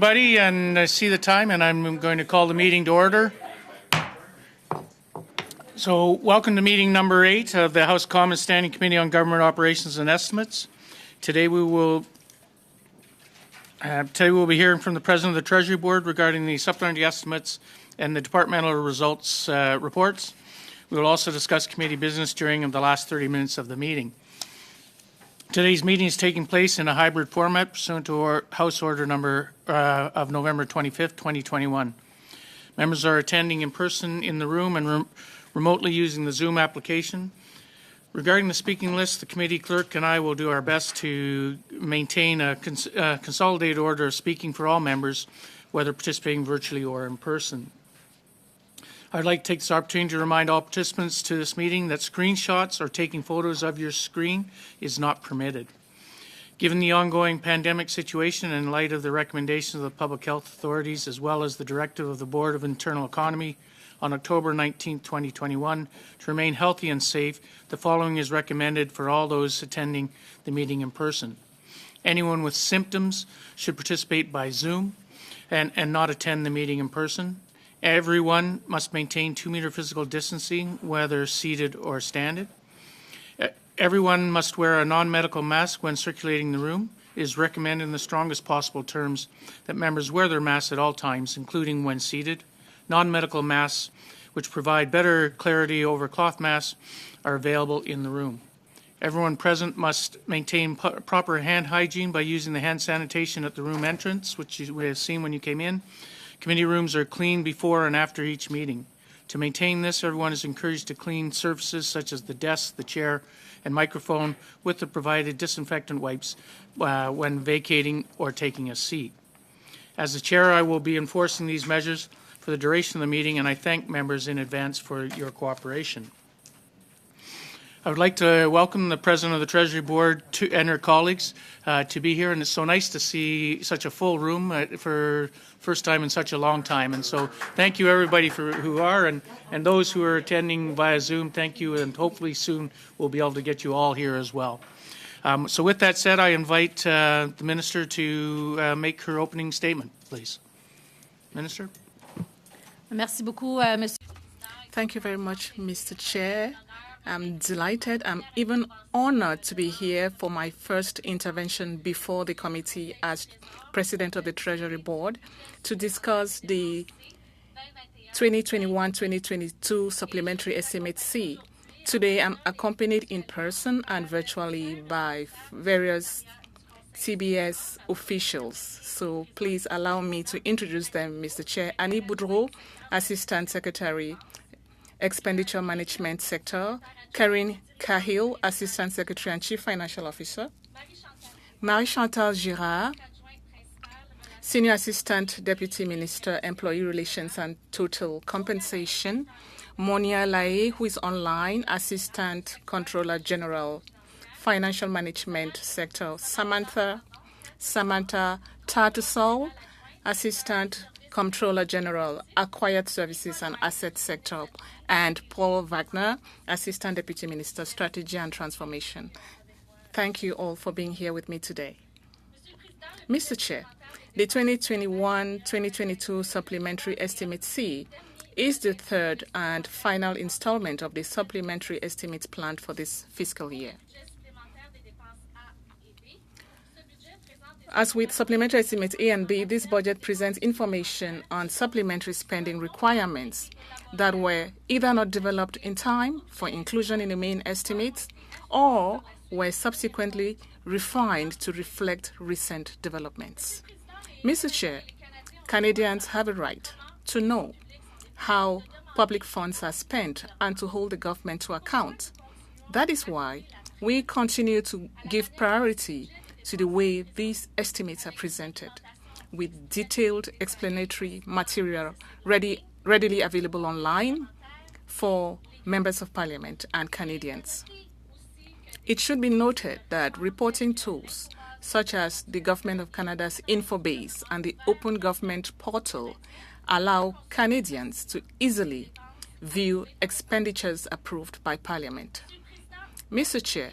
Everybody, and I see the time, and I'm going to call the meeting to order. So, welcome to meeting number 8 of the House Commons Standing Committee on Government Operations and Estimates. Today we will be hearing from the President of the Treasury Board regarding the supplementary estimates and the departmental results reports. We will also discuss committee business during the last 30 minutes of the meeting. Today's meeting is taking place in a hybrid format pursuant to our House Order number of November 25th, 2021. Members are attending in person in the room and remotely using the Zoom application. Regarding the speaking list, the committee clerk and I will do our best to maintain a consolidated order of speaking for all members, whether participating virtually or in person. I'd like to take this opportunity to remind all participants to this meeting that screenshots or taking photos of your screen is not permitted. Given the ongoing pandemic situation and in light of the recommendations of the public health authorities as well as the directive of the Board of Internal Economy on October 19, 2021, to remain healthy and safe, the following is recommended for all those attending the meeting in person. Anyone with symptoms should participate by Zoom and not attend the meeting in person. Everyone must maintain 2-meter physical distancing, whether seated or standing. Everyone must wear a non-medical mask when circulating the room. It is recommended in the strongest possible terms that members wear their masks at all times, including when seated. Non-medical masks, which provide better clarity over cloth masks, are available in the room. Everyone present must maintain proper hand hygiene by using the hand sanitation at the room entrance, which you may have seen when you came in. Committee rooms are cleaned before and after each meeting. To maintain this, everyone is encouraged to clean surfaces such as the desk, the chair, and microphone with the provided disinfectant wipes when vacating or taking a seat. As the chair, I will be enforcing these measures for the duration of the meeting, and I thank members in advance for your cooperation. I would like to welcome the President of the Treasury Board and her colleagues to be here, and it's so nice to see such a full room for first time in such a long time. And so thank you everybody who are, and those who are attending via Zoom, thank you, and hopefully soon we'll be able to get you all here as well. So with that said, I invite the Minister to make her opening statement, please. Minister. Merci beaucoup, Monsieur. Thank you very much, Mr. Chair. I'm delighted, I'm even honored to be here for my first intervention before the committee as President of the Treasury Board to discuss the 2021-2022 Supplementary Estimate C. Today, I'm accompanied in person and virtually by various CBS officials. So please allow me to introduce them, Mr. Chair. Annie Boudreau, Assistant Secretary, Expenditure Management Sector, Karine Cahill, Assistant Secretary and Chief Financial Officer, Marie-Chantal Girard, Senior Assistant Deputy Minister, Employee Relations and Total Compensation, Monia Lae, who is online, Assistant Controller General, Financial Management Sector, Samantha Tartusol, Assistant Comptroller General, Acquired Services and Asset Sector, and Paul Wagner, Assistant Deputy Minister, Strategy and Transformation. Thank you all for being here with me today. Mr. Chair, the 2021-2022 Supplementary Estimate C is the third and final installment of the supplementary estimates planned for this fiscal year. As with Supplementary Estimates A and B, this budget presents information on supplementary spending requirements that were either not developed in time for inclusion in the main estimates or were subsequently refined to reflect recent developments. Mr. Chair, Canadians have a right to know how public funds are spent and to hold the government to account. That is why we continue to give priority to the way these estimates are presented, with detailed explanatory material readily available online for members of Parliament and Canadians. It should be noted that reporting tools such as the Government of Canada's InfoBase and the Open Government Portal allow Canadians to easily view expenditures approved by Parliament. Mr. Chair,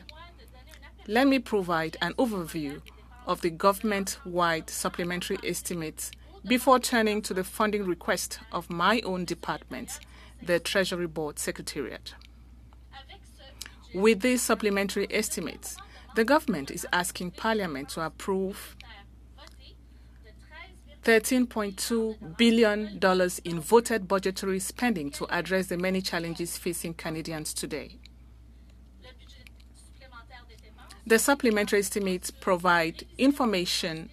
let me provide an overview of the government-wide supplementary estimates before turning to the funding request of my own department, the Treasury Board Secretariat. With these supplementary estimates, the government is asking Parliament to approve $13.2 billion in voted budgetary spending to address the many challenges facing Canadians today. The supplementary estimates provide information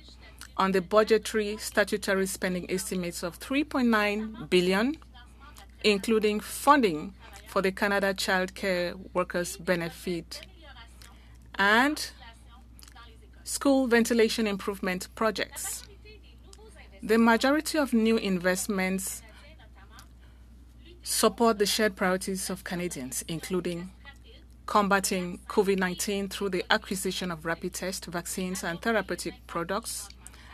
on the budgetary statutory spending estimates of $3.9 billion, including funding for the Canada Child Care Workers Benefit and school ventilation improvement projects. The majority of new investments support the shared priorities of Canadians, including combating COVID-19 through the acquisition of rapid test, vaccines, and therapeutic products,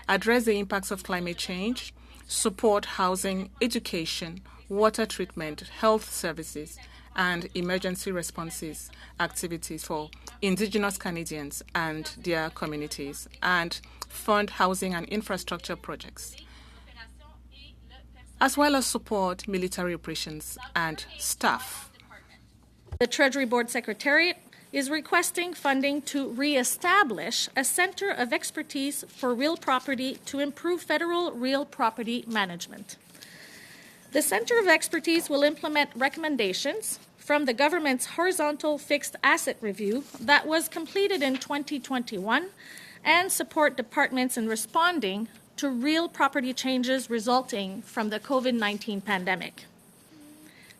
address the impacts of climate change, support housing, education, water treatment, health services, and emergency responses activities for Indigenous Canadians and their communities, and fund housing and infrastructure projects, as well as support military operations and staff. The Treasury Board Secretariat is requesting funding to reestablish a Center of Expertise for Real Property to improve federal real property management. The Center of Expertise will implement recommendations from the government's horizontal fixed asset review that was completed in 2021 and support departments in responding to real property changes resulting from the COVID-19 pandemic.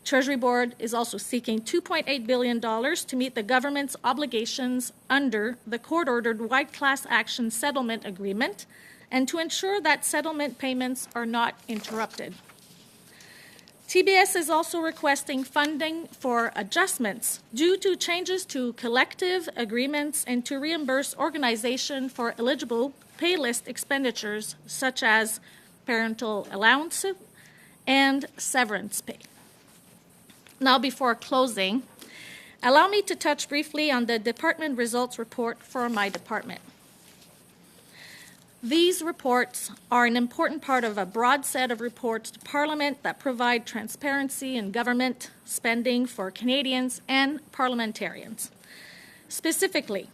Treasury Board is also seeking $2.8 billion to meet the government's obligations under the court-ordered Wide Class Action Settlement Agreement and to ensure that settlement payments are not interrupted. TBS is also requesting funding for adjustments due to changes to collective agreements and to reimburse organization for eligible pay list expenditures such as parental allowance and severance pay. Now, before closing, allow me to touch briefly on the department results report for my department. These reports are an important part of a broad set of reports to Parliament that provide transparency in government spending for Canadians and parliamentarians. Specifically,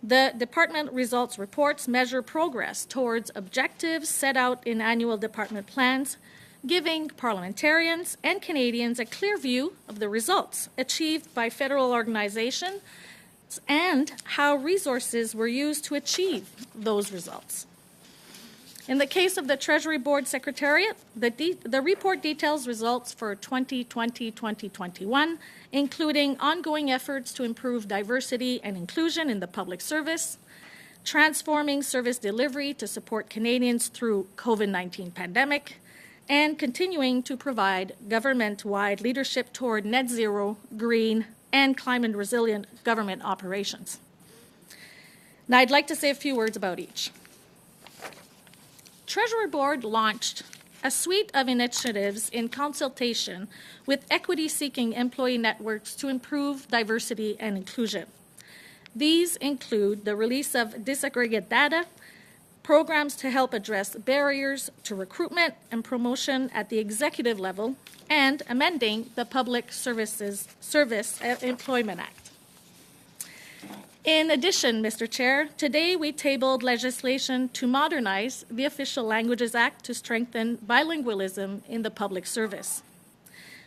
the department results reports measure progress towards objectives set out in annual department plans, giving parliamentarians and Canadians a clear view of the results achieved by federal organizations and how resources were used to achieve those results. In the case of the Treasury Board Secretariat, the report details results for 2020-2021, including ongoing efforts to improve diversity and inclusion in the public service, transforming service delivery to support Canadians through COVID-19 pandemic, and continuing to provide government-wide leadership toward net zero, green, and climate-resilient government operations. Now, I'd like to say a few words about each. Treasury Board launched a suite of initiatives in consultation with equity-seeking employee networks to improve diversity and inclusion. These include the release of disaggregate data, programs to help address barriers to recruitment and promotion at the executive level, and amending the Public Service Employment Act. In addition, Mr. Chair, today we tabled legislation to modernize the Official Languages Act to strengthen bilingualism in the public service.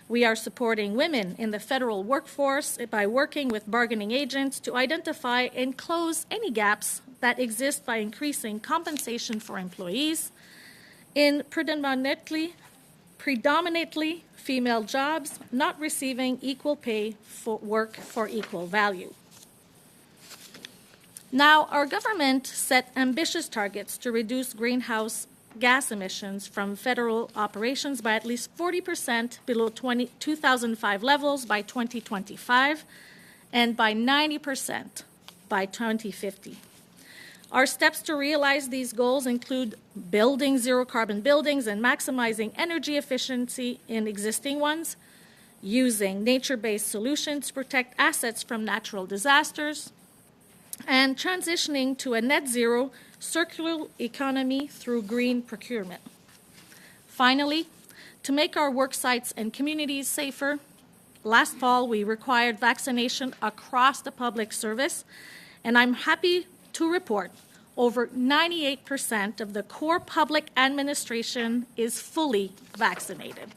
We are supporting women in the federal workforce by working with bargaining agents to identify and close any gaps that exist by increasing compensation for employees in predominantly female jobs not receiving equal pay for work for equal value. Now, our government set ambitious targets to reduce greenhouse gas emissions from federal operations by at least 40% below 2005 levels by 2025 and by 90% by 2050. Our steps to realize these goals include building zero-carbon buildings and maximizing energy efficiency in existing ones, using nature-based solutions to protect assets from natural disasters, and transitioning to a net zero circular economy through green procurement. Finally, to make our work sites and communities safer, last fall we required vaccination across the public service, and I'm happy to report over 98% of the core public administration is fully vaccinated.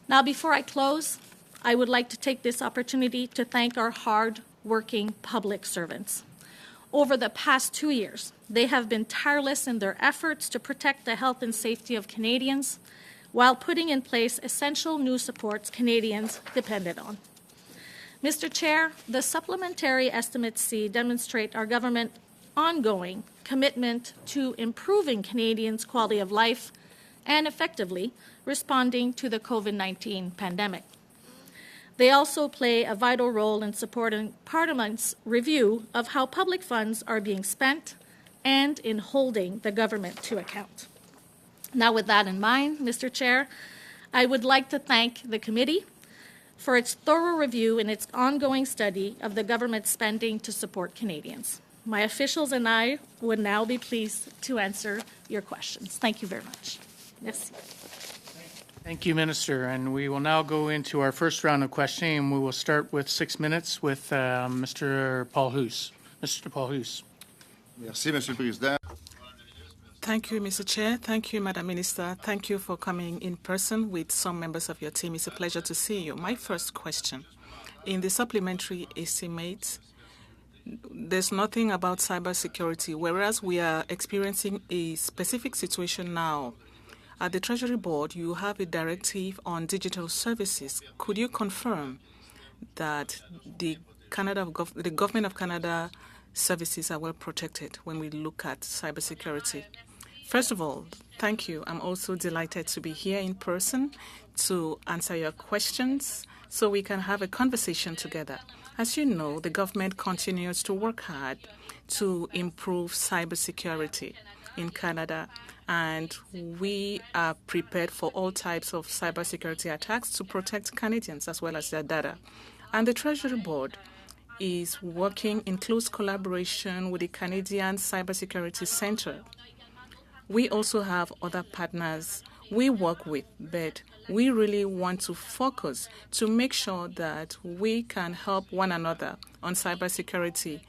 Now, before I close, I would like to take this opportunity to thank our hard-working public servants. Over the past 2 years, they have been tireless in their efforts to protect the health and safety of Canadians while putting in place essential new supports Canadians depended on. Mr. Chair, the supplementary estimates C demonstrate our government's ongoing commitment to improving Canadians' quality of life and effectively responding to the COVID-19 pandemic. They also play a vital role in supporting Parliament's review of how public funds are being spent and in holding the government to account. Now, with that in mind, Mr. Chair, I would like to thank the committee for its thorough review and its ongoing study of the government's spending to support Canadians. My officials and I would now be pleased to answer your questions. Thank you very much. Merci. Thank you, Minister. And we will now go into our first round of questioning, and we will start with 6 minutes with Mr. Paul Hoos. Mr. Paul Hoos. Merci, Monsieur le Président. Thank you, Mr. Chair. Thank you, Madam Minister. Thank you for coming in person with some members of your team. It's a pleasure to see you. My first question. In the supplementary estimates, there's nothing about cybersecurity, whereas we are experiencing a specific situation now. At the Treasury Board, you have a directive on digital services. Could you confirm that the Government of Canada services are well protected when we look at cybersecurity? First of all, thank you. I'm also delighted to be here in person to answer your questions so we can have a conversation together. As you know, the government continues to work hard to improve cybersecurity in Canada, and we are prepared for all types of cybersecurity attacks to protect Canadians as well as their data. And the Treasury Board is working in close collaboration with the Canadian Cybersecurity Centre. We also have other partners we work with, but we really want to focus to make sure that we can help one another on cybersecurity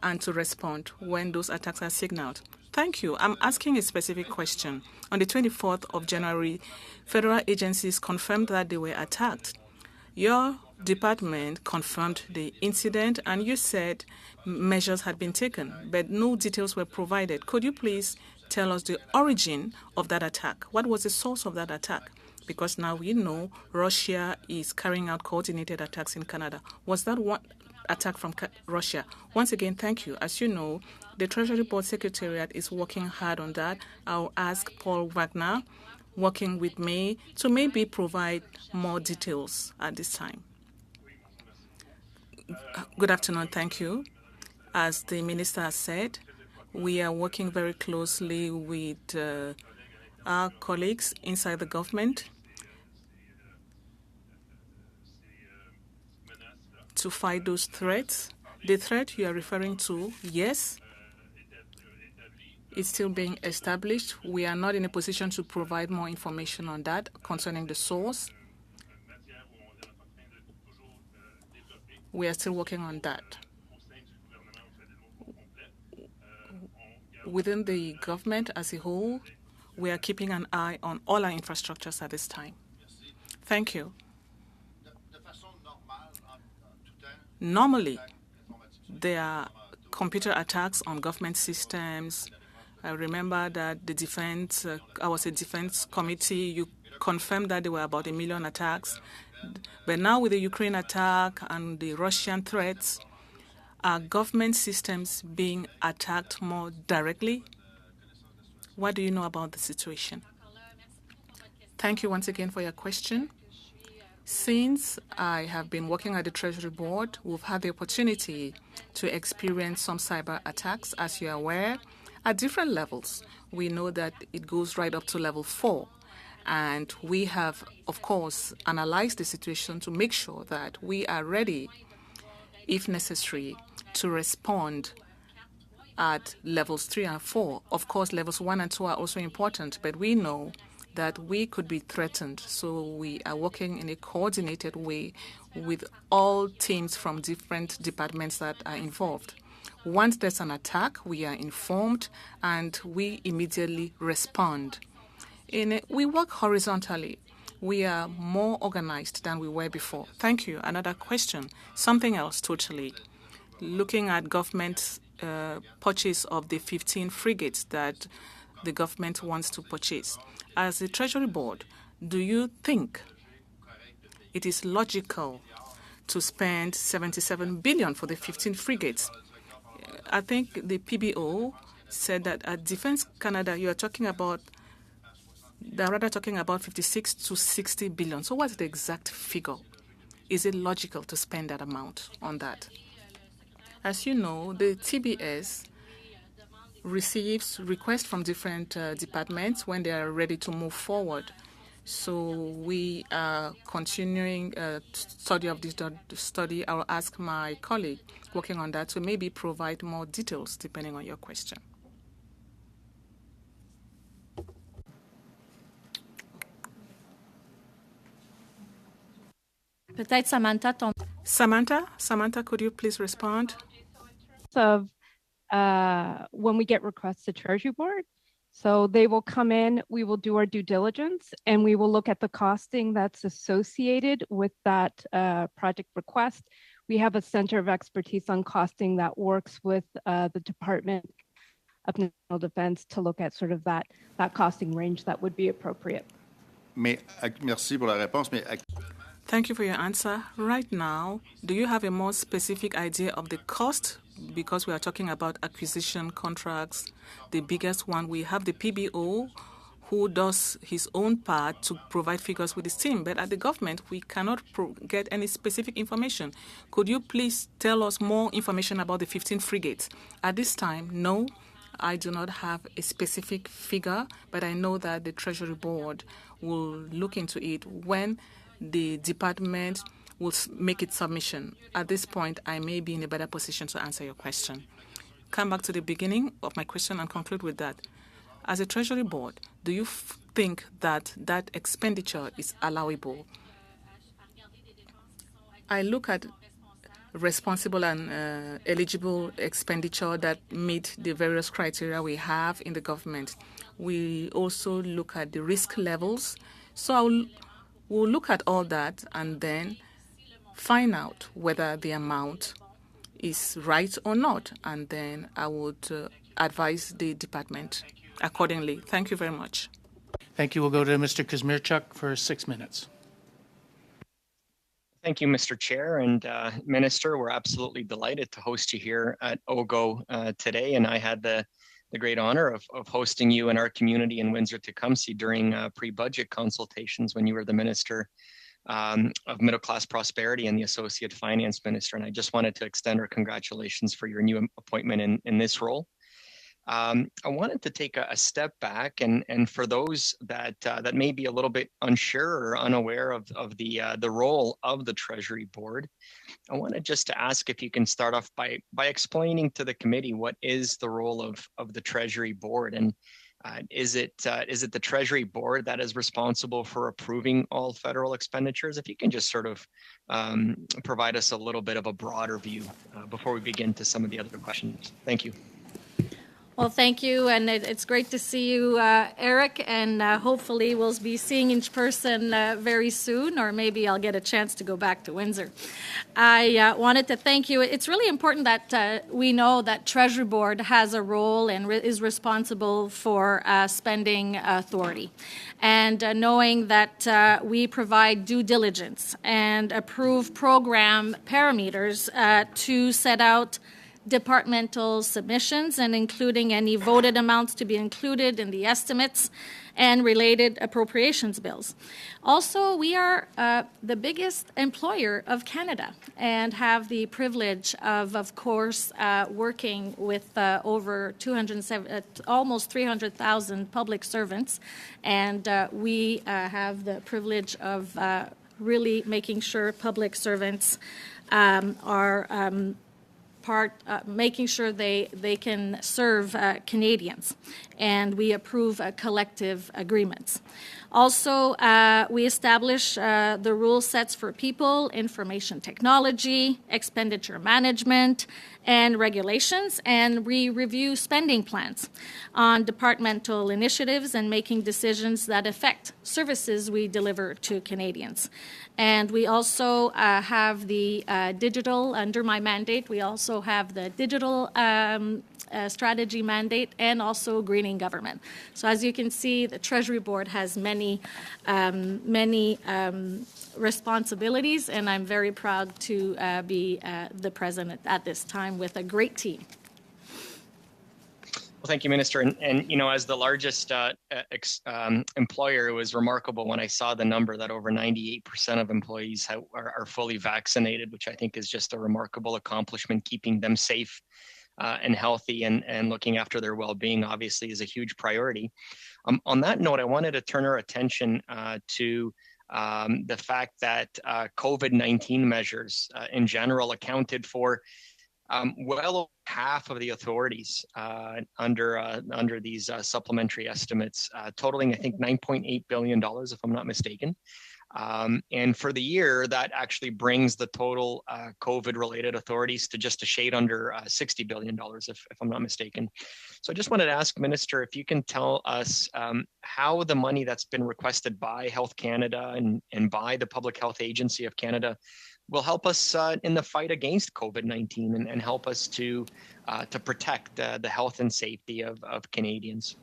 and to respond when those attacks are signaled. Thank you. I'm asking a specific question. On the 24th of January, federal agencies confirmed that they were attacked. Your department confirmed the incident, and you said measures had been taken, but no details were provided. Could you please tell us the origin of that attack? What was the source of that attack? Because now we know Russia is carrying out coordinated attacks in Canada. Was that one attack from Russia? Once again, thank you. As you know, the Treasury Board Secretariat is working hard on that. I'll ask Paul Wagner, working with me, to maybe provide more details at this time. Good afternoon. Thank you. As the Minister has said, we are working very closely with our colleagues inside the government to fight those threats. The threat you are referring to, yes, it's still being established. We are not in a position to provide more information on that concerning the source. We are still working on that. Within the government as a whole, we are keeping an eye on all our infrastructures at this time. Thank you. Normally, there are computer attacks on government systems. I remember that the defense, I was a defense committee, you confirmed that there were about 1 million attacks. But now with the Ukraine attack and the Russian threats, are government systems being attacked more directly? What do you know about the situation? Thank you once again for your question. Since I have been working at the Treasury Board, we've had the opportunity to experience some cyber attacks, as you are aware, at different levels. We know that it goes right up to level 4. And we have, of course, analyzed the situation to make sure that we are ready, if necessary, to respond at levels 3 and 4. Of course, levels 1 and 2 are also important, but we know that we could be threatened. So we are working in a coordinated way with all teams from different departments that are involved. Once there's an attack, we are informed and we immediately respond. We work horizontally. We are more organized than we were before. Thank you. Another question, something else totally. Looking at government's purchase of the 15 frigates that the government wants to purchase. As the Treasury Board, do you think it is logical to spend 77 billion for the 15 frigates? I think the PBO said that at Defense Canada, they're rather talking about 56 to 60 billion. So what's the exact figure? Is it logical to spend that amount on that? As you know, the TBS receives requests from different departments when they are ready to move forward. So we are continuing study of this study. I'll ask my colleague working on that to maybe provide more details depending on your question. Peut-être Samantha, Samantha, could you please respond? Of when we get requests to Treasury Board. So they will come in, we will do our due diligence, and we will look at the costing that's associated with that project request. We have a center of expertise on costing that works with the Department of National Defense to look at sort of that costing range that would be appropriate. Merci pour la réponse, mais Thank you for your answer. Right now, do you have a more specific idea of the cost? Because we are talking about acquisition contracts, the biggest one, we have the PBO who does his own part to provide figures with his team. But at the government, we cannot get any specific information. Could you please tell us more information about the 15 frigates? At this time, no, I do not have a specific figure, but I know that the Treasury Board will look into it when the department will make its submission. At this point, I may be in a better position to answer your question. Come back to the beginning of my question and conclude with that. As a Treasury Board, do you think that that expenditure is allowable? I look at responsible and eligible expenditure that meet the various criteria we have in the government. We also look at the risk levels. So we'll look at all that and then find out whether the amount is right or not, and then I would advise the department accordingly. Thank you very much. Thank you. We'll go to Mr. Kazmierczuk for 6 minutes. Thank you, Mr. Chair and Minister. We're absolutely delighted to host you here at OGGO today, and I had the great honor of hosting you in our community in Windsor-Tecumseh during pre-budget consultations when you were the Minister of Middle Class Prosperity and the Associate Finance Minister. And I just wanted to extend our congratulations for your new appointment in this role. I wanted to take a step back and for those that may be a little bit unsure or unaware of the role of the Treasury Board, I wanted just to ask if you can start off by explaining to the committee what is the role of the Treasury Board, and is it the Treasury Board that is responsible for approving all federal expenditures? If you can just sort of provide us a little bit of a broader view before we begin to some of the other questions. Thank you. Well, thank you, and it's great to see you, Eric, and hopefully we'll be seeing each person very soon, or maybe I'll get a chance to go back to Windsor. I wanted to thank you. It's really important that we know that Treasury Board has a role and is responsible for spending authority, and knowing that we provide due diligence and approve program parameters to set out departmental submissions and including any voted amounts to be included in the estimates and related appropriations bills. Also, we are the biggest employer of Canada and have the privilege of course, working with over almost 300,000 public servants, and we have the privilege of really making sure public servants are making sure they can serve Canadians, and we approve collective agreements. Also, we establish the rule sets for people, information technology, expenditure management, and regulations, and we review spending plans on departmental initiatives and making decisions that affect services we deliver to Canadians. And we also have the digital, under my mandate, we also have the digital strategy mandate and also greening government. So as you can see, the Treasury Board has many responsibilities, and I'm very proud to be the president at this time with a great team. Well, thank you, Minister. And you know, as the largest employer, it was remarkable when I saw the number that over 98% of employees are fully vaccinated, which I think is just a remarkable accomplishment. Keeping them safe and healthy and looking after their well-being obviously is a huge priority. On that note, I wanted to turn our attention to the fact that COVID-19 measures in general accounted for well over half of the authorities under these supplementary estimates, totaling, I think, $9.8 billion, if I'm not mistaken. And for the year, that actually brings the total COVID-related authorities to just a shade under $60 billion, if I'm not mistaken. So I just wanted to ask, Minister, if you can tell us how the money that's been requested by Health Canada and by the Public Health Agency of Canada will help us in the fight against COVID-19 and help us to protect the health and safety of Canadians.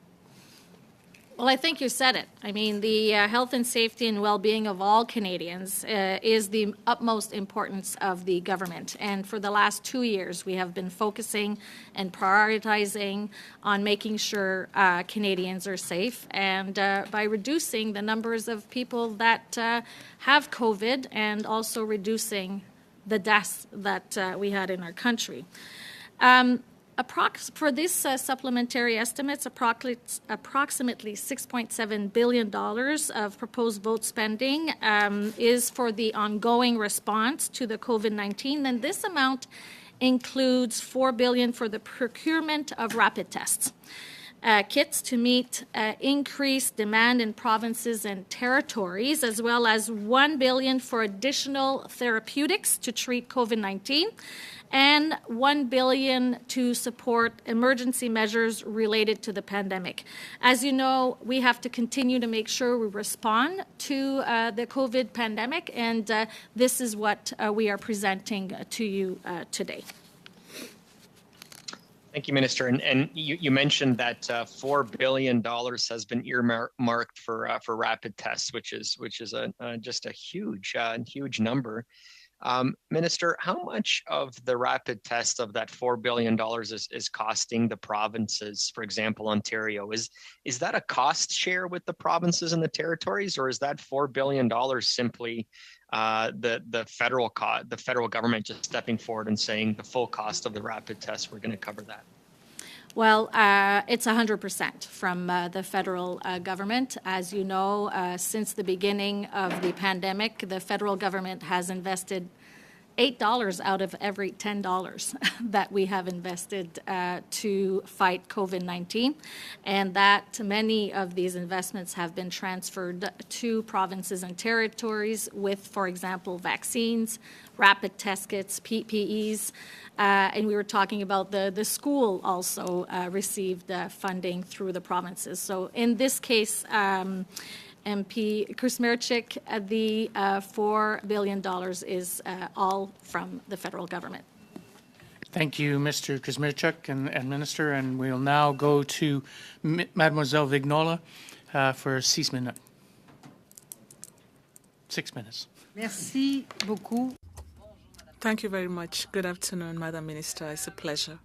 Well, I think you said it. I mean, the health and safety and well-being of all Canadians is the utmost importance of the government. And for the last 2 years, we have been focusing and prioritizing on making sure Canadians are safe, and by reducing the numbers of people that have COVID and also reducing the deaths that we had in our country. For this supplementary estimates, approximately $6.7 billion of proposed vote spending is for the ongoing response to the COVID-19, and this amount includes $4 billion for the procurement of rapid tests. Kits to meet increased demand in provinces and territories, as well as $1 billion for additional therapeutics to treat COVID-19, and $1 billion to support emergency measures related to the pandemic. As you know, we have to continue to make sure we respond to the COVID pandemic, and this is what we are presenting to you today. Thank you, Minister. And you mentioned that $4 billion has been earmarked for rapid tests, which is just a huge number. Minister, how much of the rapid test of that $4 billion is costing the provinces, for example, Ontario? Is that a cost share with the provinces and the territories, or is that $4 billion simply the federal government just stepping forward and saying the full cost of the rapid test, we're going to cover that? Well, it's 100% from the federal government. As you know, since the beginning of the pandemic, the federal government has invested $8 out of every $10 that we have invested to fight COVID-19, and that many of these investments have been transferred to provinces and territories with, for example, vaccines, rapid test kits, PPEs, and we were talking about the school also received funding through the provinces. So in this case, MP Krasmerchik, the $4 billion is all from the federal government. Thank you, Mr. Krasmerchuk and Minister. And we'll now go to Mademoiselle Vignola for 6 minutes. 6 minutes. Merci beaucoup. Thank you very much. Good afternoon, Madam Minister. It's a pleasure.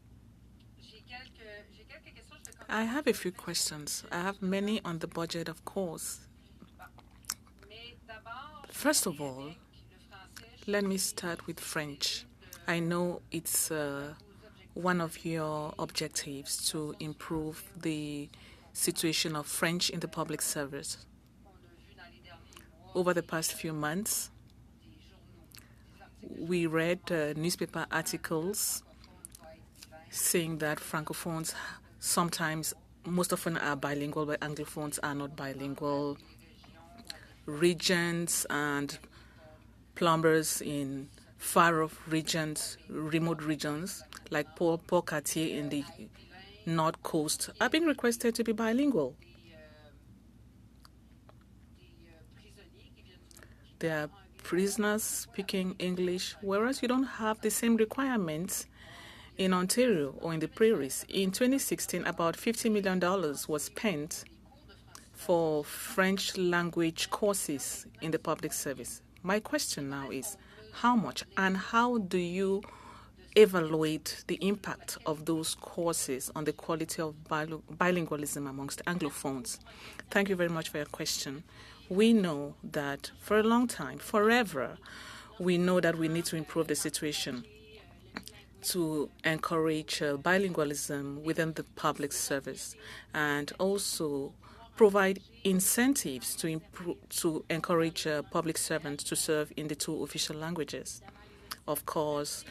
I have a few questions. I have many on the budget, of course. First of all, let me start with French. I know it's one of your objectives to improve the situation of French in the public service. Over the past few months, we read newspaper articles saying that Francophones sometimes, most often are bilingual, but Anglophones are not bilingual. Regents and plumbers in far-off regions, remote regions, like Port Cartier in the North Coast, are being requested to be bilingual. There are prisoners speaking English, whereas you don't have the same requirements in Ontario or in the prairies. In 2016, about $50 million was spent for French language courses in the public service. My question now is, how much and how do you evaluate the impact of those courses on the quality of bilingualism amongst Anglophones? Thank you very much for your question. We know that for a long time, forever, we know that we need to improve the situation to encourage bilingualism within the public service and also provide incentives to encourage public servants to serve in the two official languages. Of course,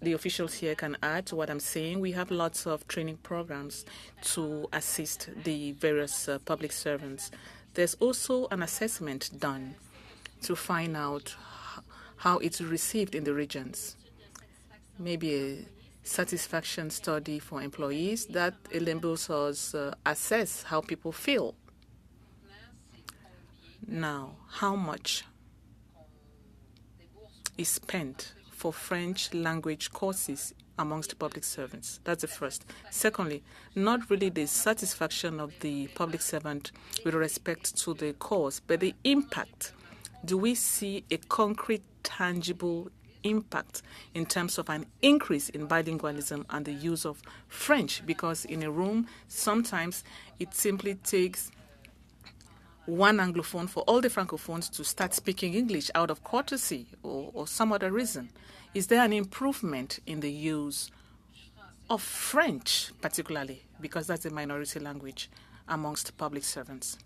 the officials here can add to what I'm saying. We have lots of training programs to assist the various public servants. There's also an assessment done to find out how it's received in the regions. Maybe a satisfaction study for employees that enables us assess how people feel. Now, how much is spent for French language courses amongst public servants? That's the first. Secondly, not really the satisfaction of the public servant with respect to the course, but the impact. Do we see a concrete, tangible impact in terms of an increase in bilingualism and the use of French? Because in a room, sometimes it simply takes one Anglophone for all the Francophones to start speaking English out of courtesy or some other reason. Is there an improvement in the use of French, particularly, because that's a minority language, amongst public servants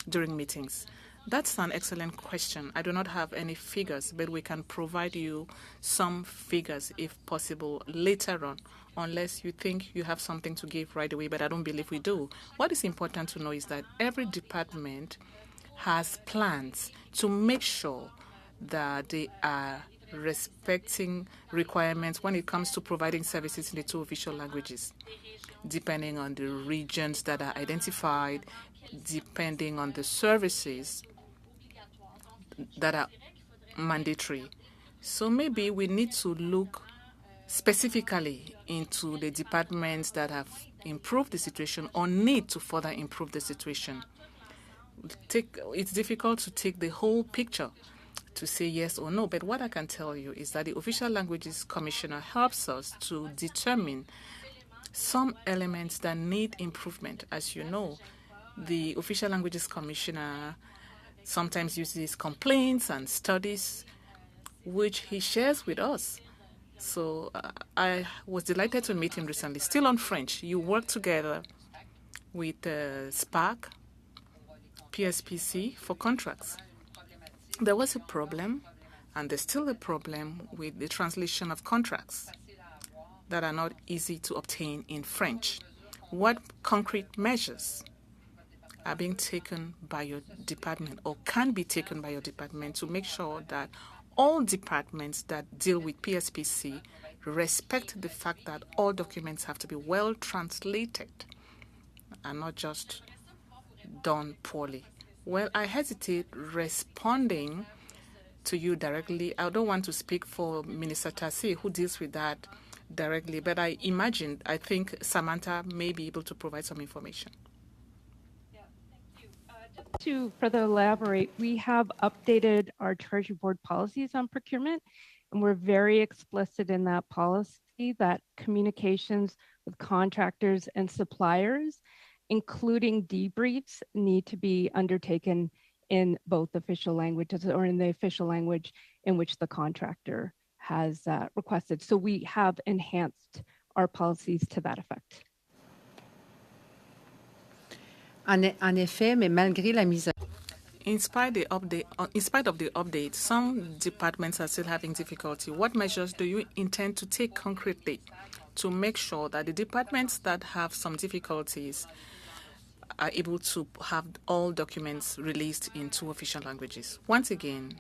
during meetings? That's an excellent question. I do not have any figures, but we can provide you some figures, if possible, later on, unless you think you have something to give right away, but I don't believe we do. What is important to know is that every department has plans to make sure that they are respecting requirements when it comes to providing services in the two official languages, depending on the regions that are identified, depending on the services that are mandatory. So maybe we need to look specifically into the departments that have improved the situation or need to further improve the situation. It's difficult to take the whole picture to say yes or no, but what I can tell you is that the Official Languages Commissioner helps us to determine some elements that need improvement. As you know, the Official Languages Commissioner sometimes uses complaints and studies, which he shares with us. So I was delighted to meet him recently. Still on French, you work together with SPAC, PSPC for contracts. There was a problem, and there's still a problem with the translation of contracts that are not easy to obtain in French. What concrete measures are being taken by your department or can be taken by your department to make sure that all departments that deal with PSPC respect the fact that all documents have to be well translated and not just done poorly? Well, I hesitate responding to you directly. I don't want to speak for Minister Tassi, who deals with that directly, but I think Samantha may be able to provide some information. To further elaborate, we have updated our Treasury Board policies on procurement, and we're very explicit in that policy that communications with contractors and suppliers, including debriefs, need to be undertaken in both official languages or in the official language in which the contractor has requested. So we have enhanced our policies to that effect. En effet, mais malgré la mise à In spite of the update, some departments are still having difficulty. What measures do you intend to take concretely to make sure that the departments that have some difficulties are able to have all documents released in 2 official languages. Once again,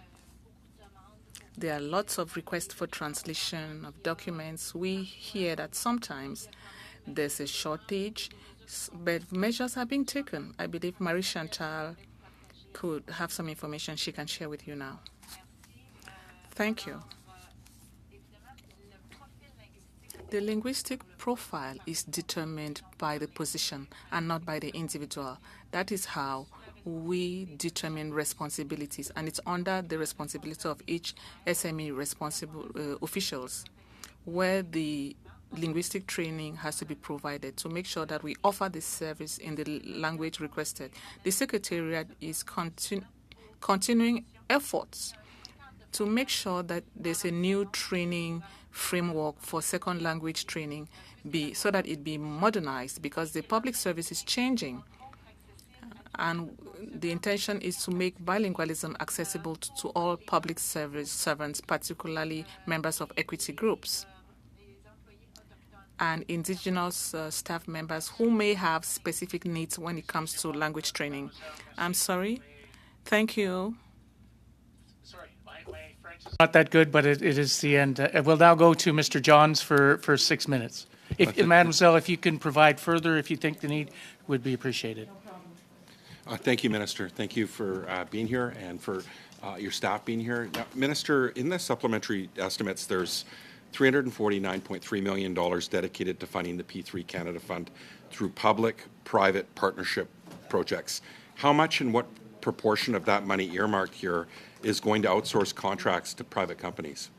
there are lots of requests for translation of documents. We hear that sometimes there's a shortage, but measures are being taken. I believe Marie Chantal could have some information she can share with you now. Thank you. The linguistic profile is determined by the position and not by the individual. That is how we determine responsibilities, and it's under the responsibility of each SME responsible officials, where the linguistic training has to be provided to make sure that we offer this service in the language requested. The Secretariat is continuing efforts to make sure that there's a new training framework for second language training so that it be modernized, because the public service is changing. And the intention is to make bilingualism accessible to all public service servants, particularly members of equity groups and indigenous staff members who may have specific needs when it comes to language training. I'm sorry. Thank you. Sorry, my French is not that good, but it is the end. We'll now go to Mr. Johns for 6 minutes. Mademoiselle, if you can provide further, if you think the need would be appreciated. Thank you, Minister. Thank you for being here and for your staff being here. Now, Minister, in the supplementary estimates, there's $349.3 million dedicated to funding the P3 Canada Fund through public-private partnership projects. How much and what proportion of that money earmarked here is going to outsource contracts to private companies?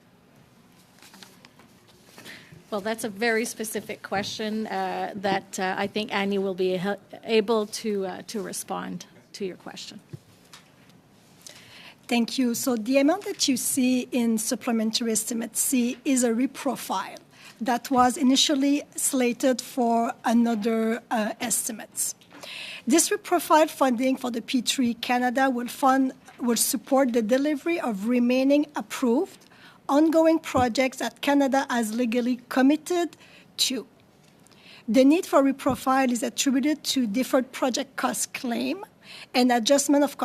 Well, that's a very specific question that I think Annie will be able to respond to your question. Thank you. So the amount that you see in Supplementary Estimate C is a reprofile that was initially slated for another estimates. This reprofiled funding for the P3 Canada will support the delivery of remaining approved ongoing projects that Canada has legally committed to. The need for reprofile is attributed to deferred project cost claim and adjustment of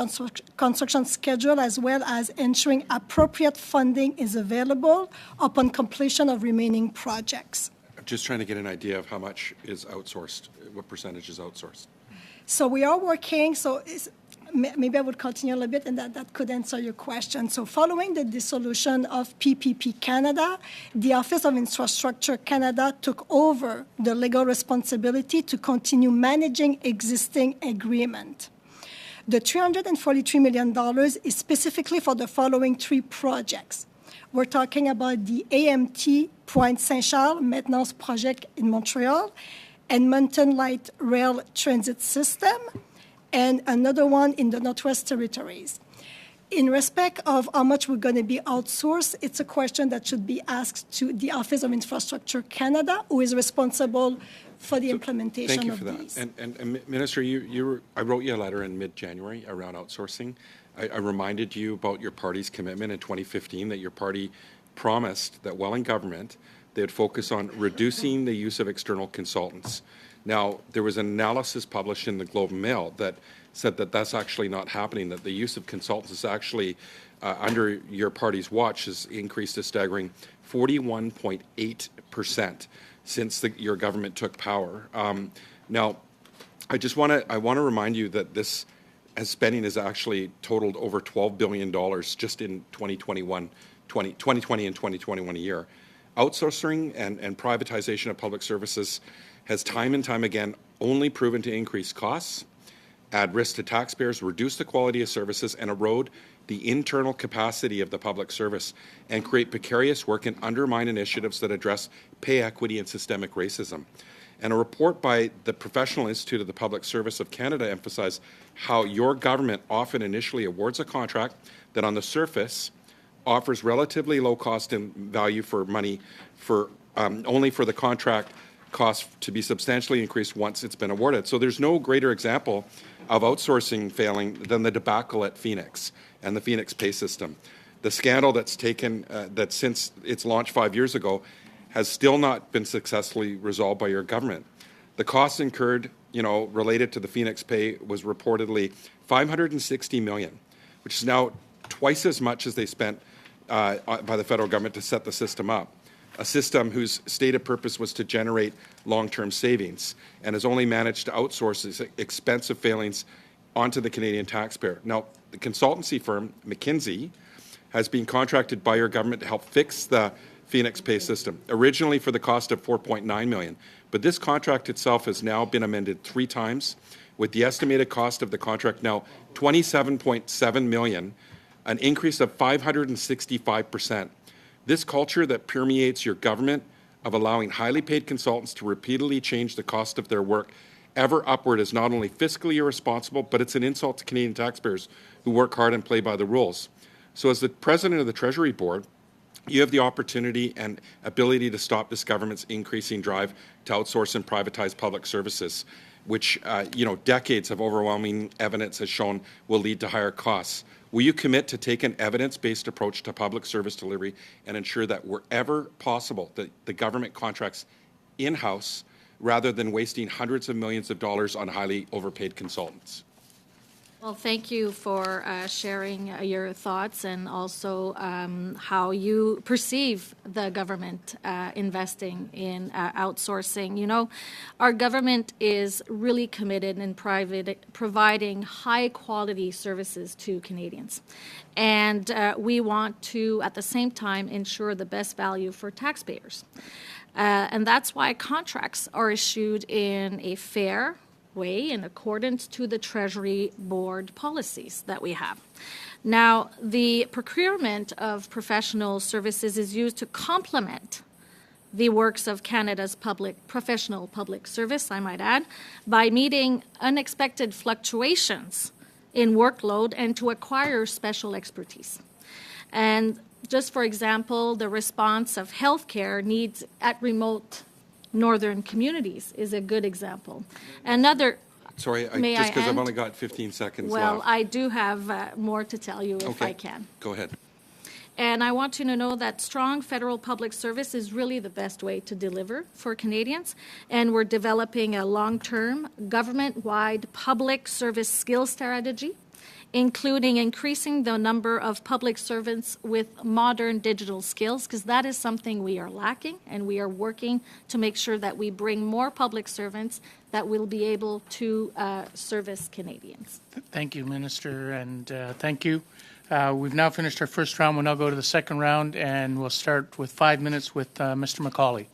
construction schedule, as well as ensuring appropriate funding is available upon completion of remaining projects. I'm just trying to get an idea of how much is outsourced, what percentage is outsourced. So we are working, maybe I would continue a little bit, and that could answer your question. So following the dissolution of PPP Canada, the Office of Infrastructure Canada took over the legal responsibility to continue managing existing agreement. The $343 million is specifically for the following 3 projects. We're talking about the AMT Pointe Saint-Charles Maintenance Project in Montreal, and Mountain Light Rail Transit System, and another one in the Northwest Territories. In respect of how much we're going to be outsourced, it's a question that should be asked to the Office of Infrastructure Canada, who is responsible for the implementation of these. Thank you for that. And Minister, I wrote you a letter in mid-January around outsourcing. I reminded you about your party's commitment in 2015 that your party promised that while in government, they would focus on reducing the use of external consultants. Now, there was an analysis published in the Globe and Mail that said that that's actually not happening, that the use of consultants is actually, under your party's watch, has increased a staggering 41.8% since your government took power. Now, I want to remind you that this spending has actually totaled over $12 billion just in 2020 and 2021 a year. Outsourcing and privatization of public services has time and time again only proven to increase costs, add risk to taxpayers, reduce the quality of services, and erode the internal capacity of the public service, and create precarious work and undermine initiatives that address pay equity and systemic racism. And a report by the Professional Institute of the Public Service of Canada emphasized how your government often initially awards a contract that on the surface offers relatively low cost and value for money only for the contract cost to be substantially increased once it's been awarded. So there's no greater example of outsourcing failing than the debacle at Phoenix and the Phoenix pay system. The scandal that's taken, that since its launch 5 years ago, has still not been successfully resolved by your government. The costs incurred, related to the Phoenix Pay was reportedly $560 million, which is now twice as much as they spent by the federal government to set the system up. A system whose stated purpose was to generate long-term savings and has only managed to outsource its expensive failings onto the Canadian taxpayer. Now, the consultancy firm, McKinsey, has been contracted by your government to help fix the Phoenix Pay system, originally for the cost of $4.9 million. But this contract itself has now been amended 3 times, with the estimated cost of the contract now $27.7 million, an increase of 565%. This culture that permeates your government of allowing highly paid consultants to repeatedly change the cost of their work ever upward is not only fiscally irresponsible, but it's an insult to Canadian taxpayers who work hard and play by the rules. So as the President of the Treasury Board, you have the opportunity and ability to stop this government's increasing drive to outsource and privatize public services, which, decades of overwhelming evidence has shown will lead to higher costs. Will you commit to take an evidence-based approach to public service delivery and ensure that wherever possible, that the government contracts in-house rather than wasting hundreds of millions of dollars on highly overpaid consultants? Well, thank you for sharing your thoughts and also how you perceive the government investing in outsourcing. Our government is really committed in providing high-quality services to Canadians. And we want to, at the same time, ensure the best value for taxpayers. And that's why contracts are issued in a fair way in accordance to the Treasury Board policies that we have. Now, the procurement of professional services is used to complement the works of Canada's professional public service, I might add, by meeting unexpected fluctuations in workload and to acquire special expertise. And just for example, the response of healthcare needs at remote northern communities is a good example. Another, sorry, may just I because I've end? only got 15 seconds Well, left. I do have more to tell you if Okay. I can. Go ahead. And I want you to know that strong federal public service is really the best way to deliver for Canadians. And we're developing a long-term, government-wide public service skills strategy, including increasing the number of public servants with modern digital skills, because that is something we are lacking, and we are working to make sure that we bring more public servants that will be able to service Canadians. Thank you, Minister, and thank you. We've now finished our first round. We'll now go to the second round, and we'll start with 5 minutes with Mr. McCauley.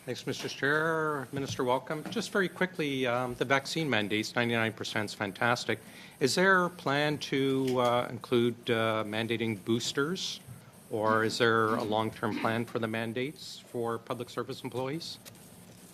Thanks, Mr. Chair. Minister, welcome. Just very quickly, the vaccine mandates, 99% is fantastic. Is there a plan to include mandating boosters, or is there a long-term plan for the mandates for public service employees?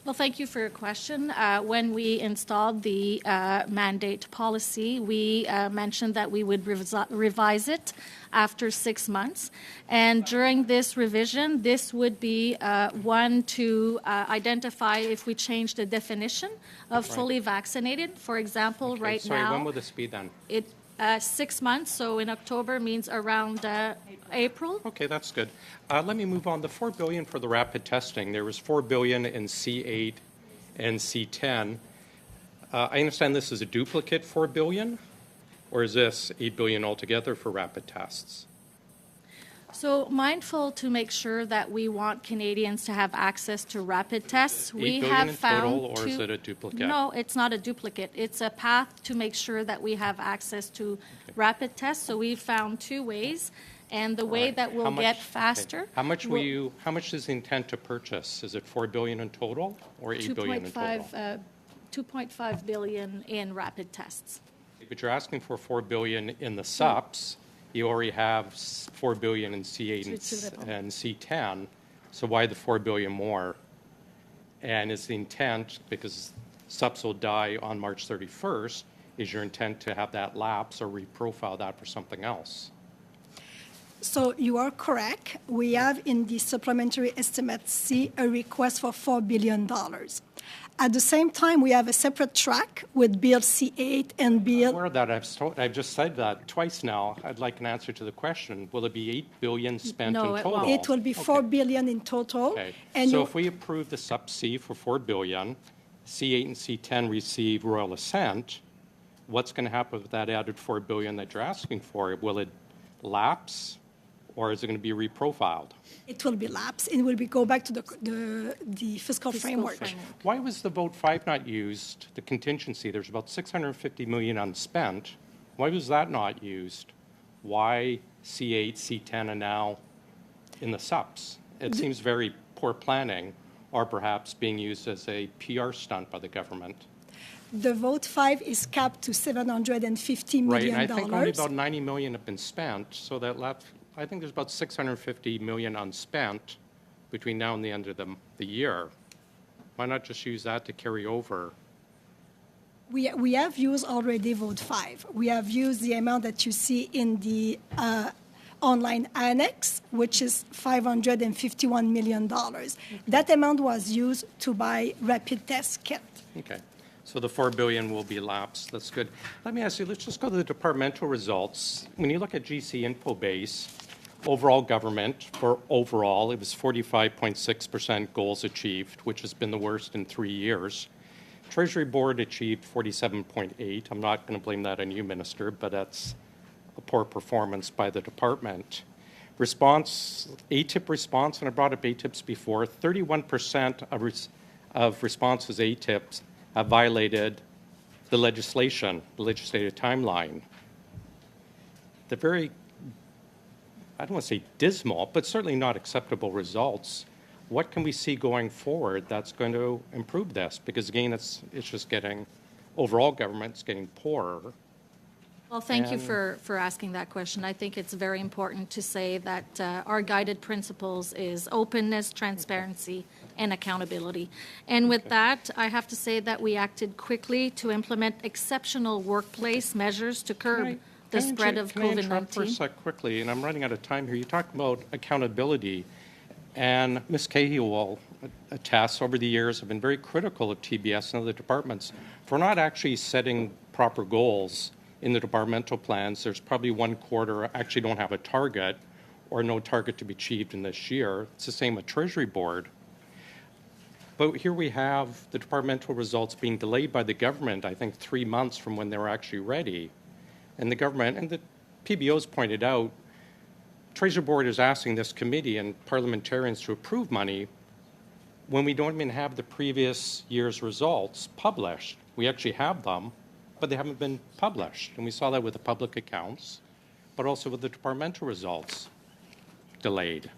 Well, thank you for your question. When we installed the mandate policy, we mentioned that we would revise it after 6 months. And during this revision, this would be one to identify if we change the definition of fully vaccinated. For example, Okay, right sorry, now, when will this be then? 6 months, so in October means around April. Okay, that's good. Let me move on. The $4 billion for the rapid testing, there was $4 billion in C8 and C10. I understand this is a duplicate $4 billion, or is this $8 billion altogether for rapid tests? So mindful to make sure that we want Canadians to have access to rapid tests. We $8 billion have in found total, or is it a duplicate? No, it's not a duplicate. It's a path to make sure that we have access to rapid tests. So we found 2 ways, and the way Right. that we'll get faster. Okay. How much is the intent to purchase? Is it $4 billion in total, or $8 billion in total? 2.5 billion in rapid tests. But you're asking for $4 billion in the SUPs. You already have $4 billion in C8 and C10. So why the $4 billion more? And is the intent, because SUPs will die on March 31st, is your intent to have that lapse or reprofile that for something else? So you are correct. We have in the supplementary estimate C a request for $4 billion. At the same time, we have a separate track with Bill C8 and Bill. Aware of that. I've just said that twice now. I'd like an answer to the question. Will it be $8 billion spent No, in it total? won't. It will be $4 billion in total. Okay. And So you- if we approve the sub C for $4 billion, C8 and C10 receive royal assent, what's going to happen with that added $4 billion that you're asking for? Will it lapse, or is it going to be reprofiled? it will be lapsed, and will be go back to the fiscal framework. Why was the vote 5 not used, the contingency? There's about $650 million unspent. Why was that not used? Why C8, C10 are now in the subs? It seems very poor planning, or perhaps being used as a PR stunt by the government. The vote 5 is capped to $750 million. Right, and I think only about $90 million have been spent, so that left, I think there's about $650 million unspent between now and the end of the year. Why not just use that to carry over? We have used already vote 5. We have used the amount that you see in the online annex, which is $551 million. That amount was used to buy rapid test kit. Okay. So the $4 billion will be lapsed. That's good. Let me ask you, let's just go to the departmental results. When you look at GC Info Base, overall government, for overall, it was 45.6% goals achieved, which has been the worst in 3 years. Treasury Board achieved 47.8. I'm not going to blame that on you, Minister, but that's a poor performance by the department. Response, ATIP response, and I brought up ATIPs before, 31% of responses ATIPs have violated the legislation, the legislative timeline. The very, I don't want to say dismal, but certainly not acceptable results. What can we see going forward that's going to improve this? Because again, it's just getting, overall government's getting poorer. Well, thank you for asking that question. I think it's very important to say that our guided principles is openness, transparency, and accountability. And with that, I have to say that we acted quickly to implement exceptional workplace measures to curb the spread of COVID-19. Can I interrupt for a sec quickly? And I'm running out of time here. You talked about accountability, and Ms. Cahill will attest over the years have been very critical of TBS and other departments for not actually setting proper goals in the departmental plans. There's probably one quarter actually don't have a target or no target to be achieved in this year. It's the same with Treasury Board. But here we have the departmental results being delayed by the government, I think 3 months from when they were actually ready. And the government, and the PBO's pointed out, Treasury Board is asking this committee and parliamentarians to approve money when we don't even have the previous year's results published. We actually have them, but they haven't been published. And we saw that with the public accounts, but also with the departmental results delayed.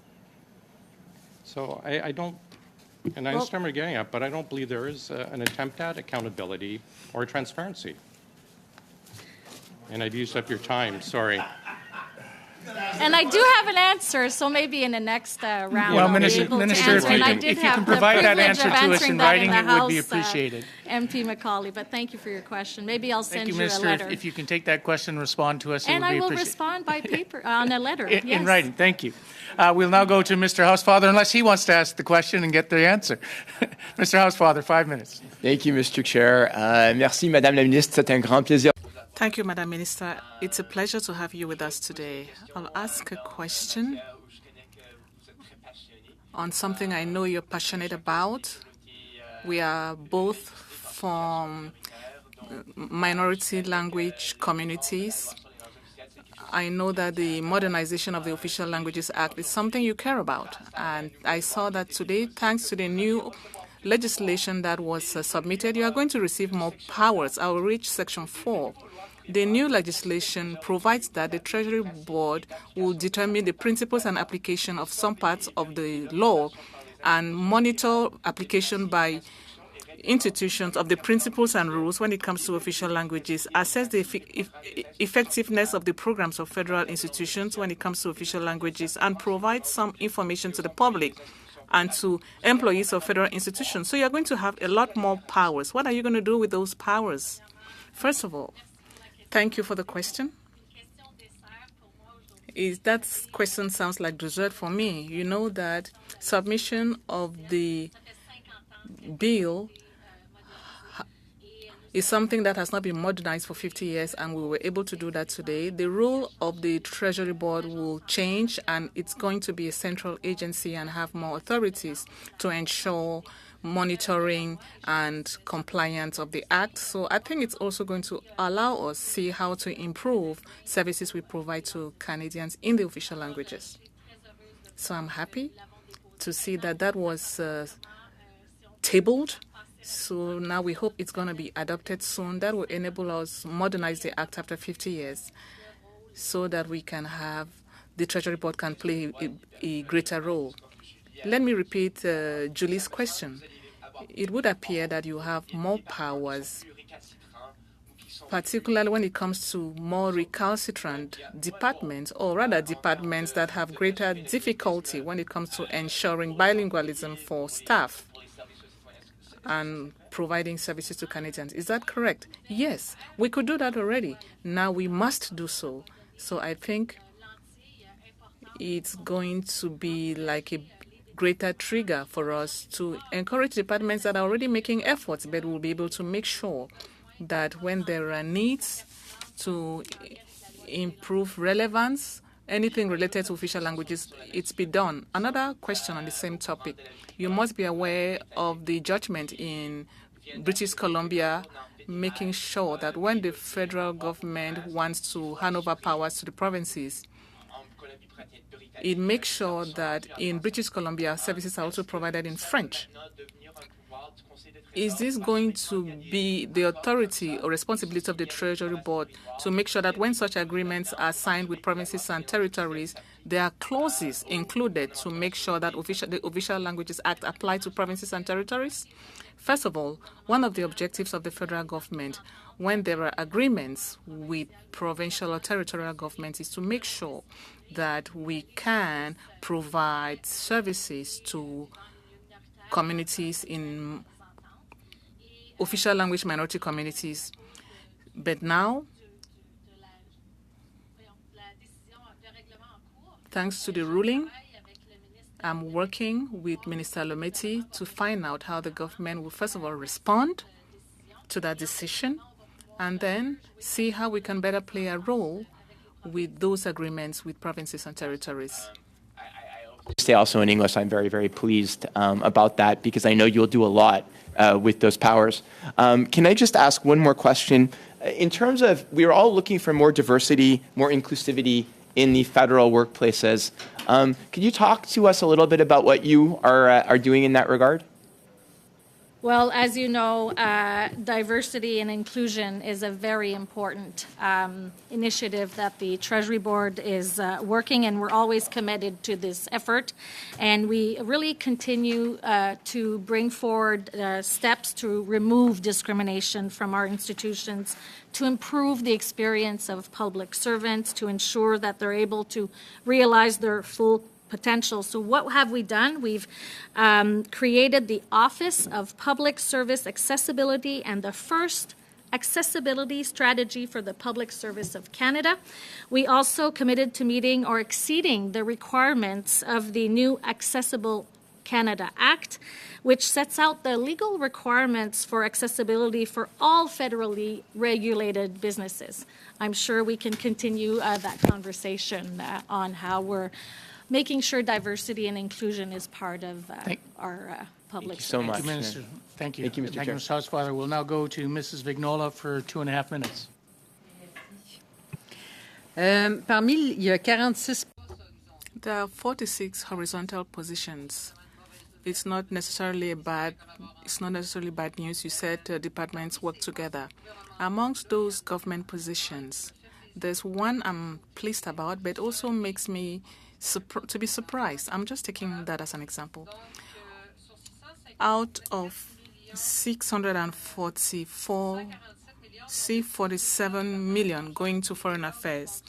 So I don't, and I understand where you're getting at, but I don't believe there is an attempt at accountability or transparency. And I've used up your time, sorry. And I do have an answer, so maybe in the next round Well, I'll Minister, be able to Minister, answer. And I did if you have can the provide that privilege answer of to us answering in that writing, the it would be House, appreciated. MP Macaulay, but thank you for your question. Maybe I'll Thank send you, you a Minister. letter. If you can take that question and respond to us, it And would be I will appreciated. respond by paper, on a letter, In yes. writing, thank you. We'll now go to Mr. Housefather, unless he wants to ask the question and get the answer. Mr. Housefather, 5 minutes. Thank you, Mr. Chair. Merci, Madame la Ministre. C'est un grand plaisir. Thank you, Madam Minister. It's a pleasure to have you with us today. I'll ask a question on something I know you're passionate about. We are both from minority language communities. I know that the modernization of the Official Languages Act is something you care about. And I saw that today, thanks to the new legislation that was submitted, you are going to receive more powers. I will reach Section 4. The new legislation provides that the Treasury Board will determine the principles and application of some parts of the law and monitor application by institutions of the principles and rules when it comes to official languages, assess the effectiveness of the programs of federal institutions when it comes to official languages, and provide some information to the public and to employees of federal institutions. So you're going to have a lot more powers. What are you going to do with those powers? First of all, thank you for the question. That question sounds like dessert for me. You know that submission of the bill is something that has not been modernized for 50 years, and we were able to do that today. The role of the Treasury Board will change, and it's going to be a central agency and have more authorities to ensure monitoring and compliance of the Act. So I think it's also going to allow us to see how to improve services we provide to Canadians in the official languages. So I'm happy to see that that was tabled. So now we hope it's going to be adopted soon. That will enable us modernize the Act after 50 years so that we can have the Treasury Board can play a greater role. Let me repeat Julie's question. It would appear that you have more powers, particularly when it comes to more recalcitrant departments, or rather departments that have greater difficulty when it comes to ensuring bilingualism for staff and providing services to Canadians. Is that correct? Yes, we could do that already. Now we must do so. So I think it's going to be like a greater trigger for us to encourage departments that are already making efforts, but we'll be able to make sure that when there are needs to improve relevance, anything related to official languages, it's be done. Another question on the same topic. You must be aware of the judgment in British Columbia, making sure that when the federal government wants to hand over powers to the provinces, it makes sure that in British Columbia, services are also provided in French. Is this going to be the authority or responsibility of the Treasury Board to make sure that when such agreements are signed with provinces and territories, there are clauses included to make sure that the Official Languages Act applies to provinces and territories? First of all, one of the objectives of the federal government when there are agreements with provincial or territorial governments is to make sure that we can provide services to communities in official language minority communities. But now, thanks to the ruling, I'm working with Minister Lometi to find out how the government will first of all respond to that decision and then see how we can better play a role with those agreements with provinces and territories. Stay also in English. I'm very, very pleased about that because I know you'll do a lot with those powers. Can I just ask one more question? In terms of, we're all looking for more diversity, more inclusivity in the federal workplaces. Could you talk to us a little bit about what you are doing in that regard? Well, as you know, diversity and inclusion is a very important initiative that the Treasury Board is working, and we're always committed to this effort. And we really continue to bring forward steps to remove discrimination from our institutions, to improve the experience of public servants, to ensure that they're able to realize their full potential. So what have we done? We've created the Office of Public Service Accessibility and the first accessibility strategy for the public service of Canada. We also committed to meeting or exceeding the requirements of the new Accessible Canada Act, which sets out the legal requirements for accessibility for all federally regulated businesses. I'm sure we can continue that conversation on how we're making sure diversity and inclusion is part of our public so much. Thank you, Minister. Thank you. Thank you, Mr. Chair. Mr. Housefather. We'll now go to Mrs. Vignola for 2.5 minutes. Parmi, il y a 46. There are 46 horizontal positions. It's not necessarily bad news. You said departments work together. Amongst those government positions, there's one I'm pleased about, but also makes me to be surprised. I'm just taking that as an example. Out of 47 million going to foreign affairs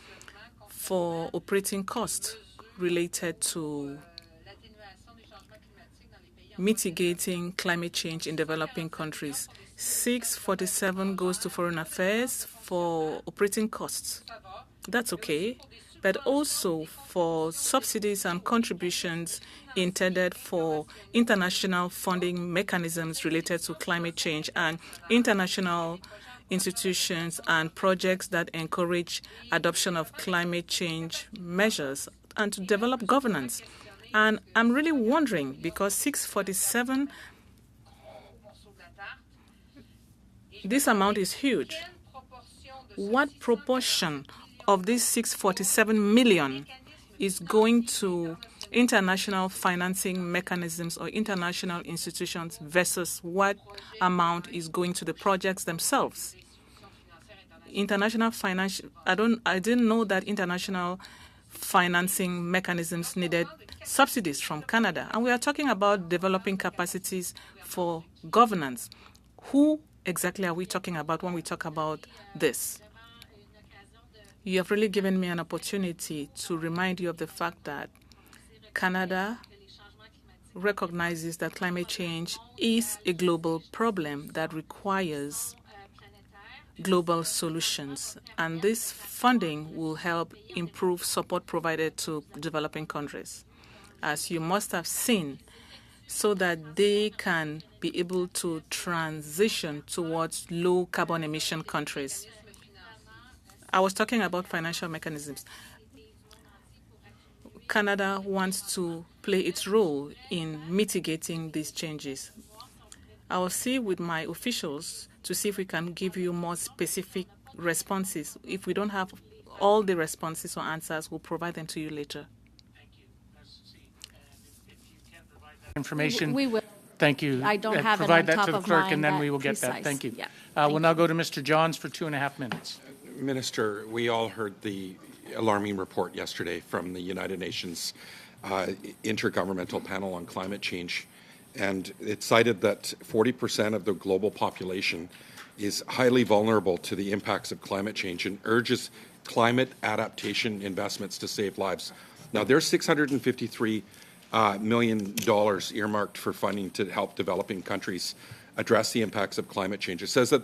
for operating costs related to mitigating climate change in developing countries. 647 goes to foreign affairs for operating costs. That's okay. but also for subsidies and contributions intended for international funding mechanisms related to climate change and international institutions and projects that encourage adoption of climate change measures and to develop governance. And I'm really wondering, because 647, this amount is huge. What proportion of this 647 million is going to international financing mechanisms or international institutions versus what amount is going to the projects themselves? International financial, I didn't know that international financing mechanisms needed subsidies from Canada. And we are talking about developing capacities for governance. Who exactly are we talking about when we talk about this? You have really given me an opportunity to remind you of the fact that Canada recognizes that climate change is a global problem that requires global solutions, and this funding will help improve support provided to developing countries, as you must have seen, so that they can be able to transition towards low carbon emission countries. I was talking about financial mechanisms. Canada wants to play its role in mitigating these changes. I will see with my officials to see if we can give you more specific responses. If we don't have all the responses or answers, we'll provide them to you later. Information. We will. Thank you. I don't have it provide on that top to the of clerk, mind, and then that we will get precise. that. Thank you. Yeah. We'll now go to Mr. Johns for 2.5 minutes. Minister, we all heard the alarming report yesterday from the United Nations Intergovernmental Panel on Climate Change, and it cited that 40% of the global population is highly vulnerable to the impacts of climate change and urges climate adaptation investments to save lives. Now, there's $653 million earmarked for funding to help developing countries address the impacts of climate change. It says that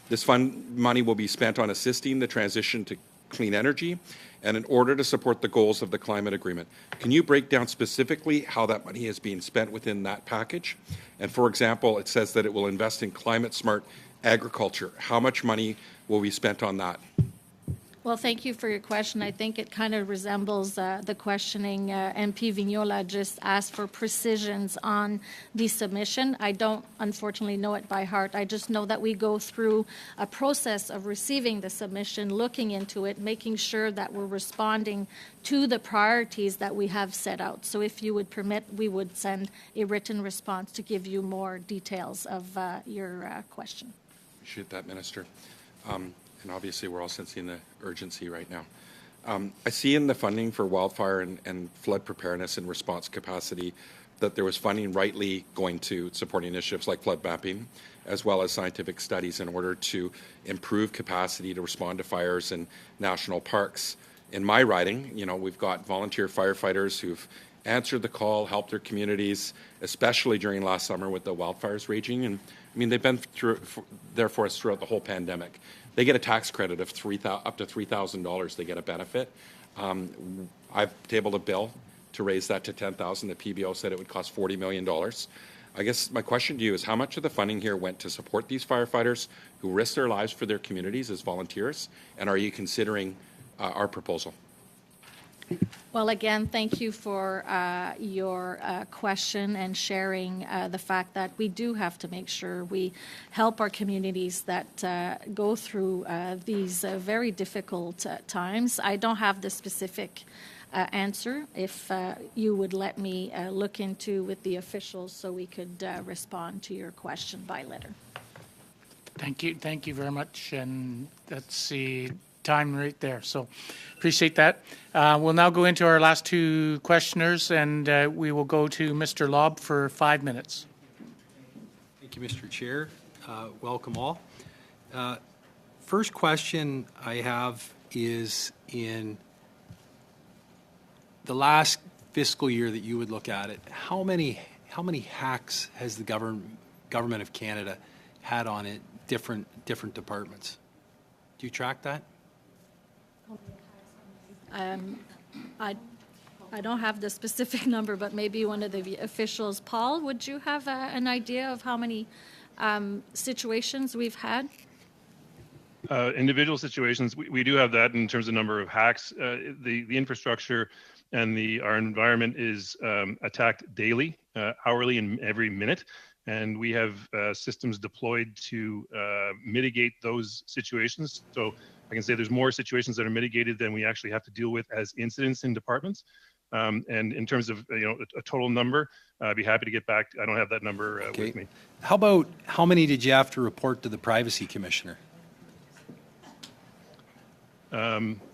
this fund money will be spent on assisting the transition to clean energy and in order to support the goals of the climate agreement. Can you break down specifically how that money is being spent within that package? And for example, it says that it will invest in climate smart agriculture. How much money will be spent on that? Well, thank you for your question. I think it kind of resembles the questioning MP Vignola just asked for precisions on the submission. I don't, unfortunately, know it by heart. I just know that we go through a process of receiving the submission, looking into it, making sure that we're responding to the priorities that we have set out. So if you would permit, we would send a written response to give you more details of your question. Appreciate that, Minister. And obviously, we're all sensing the urgency right now. I see in the funding for wildfire and flood preparedness and response capacity that there was funding rightly going to supporting initiatives like flood mapping, as well as scientific studies in order to improve capacity to respond to fires in national parks. In my riding, we've got volunteer firefighters who've answered the call, helped their communities, especially during last summer with the wildfires raging. And I mean, they've been there for us throughout the whole pandemic. They get a tax credit of up to $3,000. They get a benefit. I've tabled a bill to raise that to $10,000. The PBO said it would cost $40 million. I guess my question to you is how much of the funding here went to support these firefighters who risk their lives for their communities as volunteers? And are you considering our proposal? Well, again, thank you for your question and sharing the fact that we do have to make sure we help our communities that go through these very difficult times. I don't have the specific answer. If you would let me look into with the officials so we could respond to your question by letter. Thank you very much, and that's the time right there. So appreciate that. We'll now go into our last two questioners, and we will go to Mr. Lobb for 5 minutes. Thank you, Mr. Chair. Welcome all. First question I have is in the last fiscal year that you would look at it, how many hacks has the government of Canada had on it, different departments? Do you track that? I don't have the specific number, but maybe one of the officials, Paul, would you have an idea of how many situations we've had? Individual situations, we do have that in terms of number of hacks. The infrastructure and our environment is attacked daily, hourly, and every minute. And we have systems deployed to mitigate those situations. So I can say there's more situations that are mitigated than we actually have to deal with as incidents in departments. And in terms of a total number, I'd be happy to get back. I don't have that number with me. How about how many did you have to report to the Privacy Commissioner?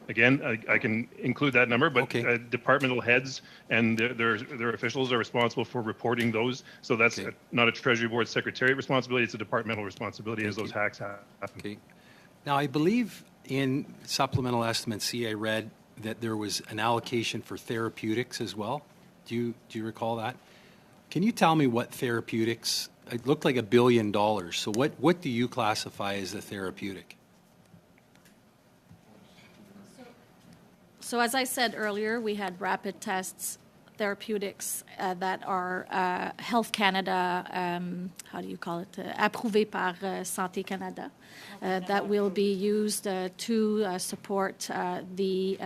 Again, I can include that number, but departmental heads and their officials are responsible for reporting those. So that's not a Treasury Board Secretariat responsibility. It's a departmental responsibility as those hacks happen. Okay. Now, I believe in Supplemental Estimate C, I read that there was an allocation for therapeutics as well. Do you recall that? Can you tell me what therapeutics? It looked like $1 billion. So what do you classify as a therapeutic? So as I said earlier, we had rapid tests, therapeutics that are Health Canada, how do you call it, approuvé par Santé Canada, that will be used to support the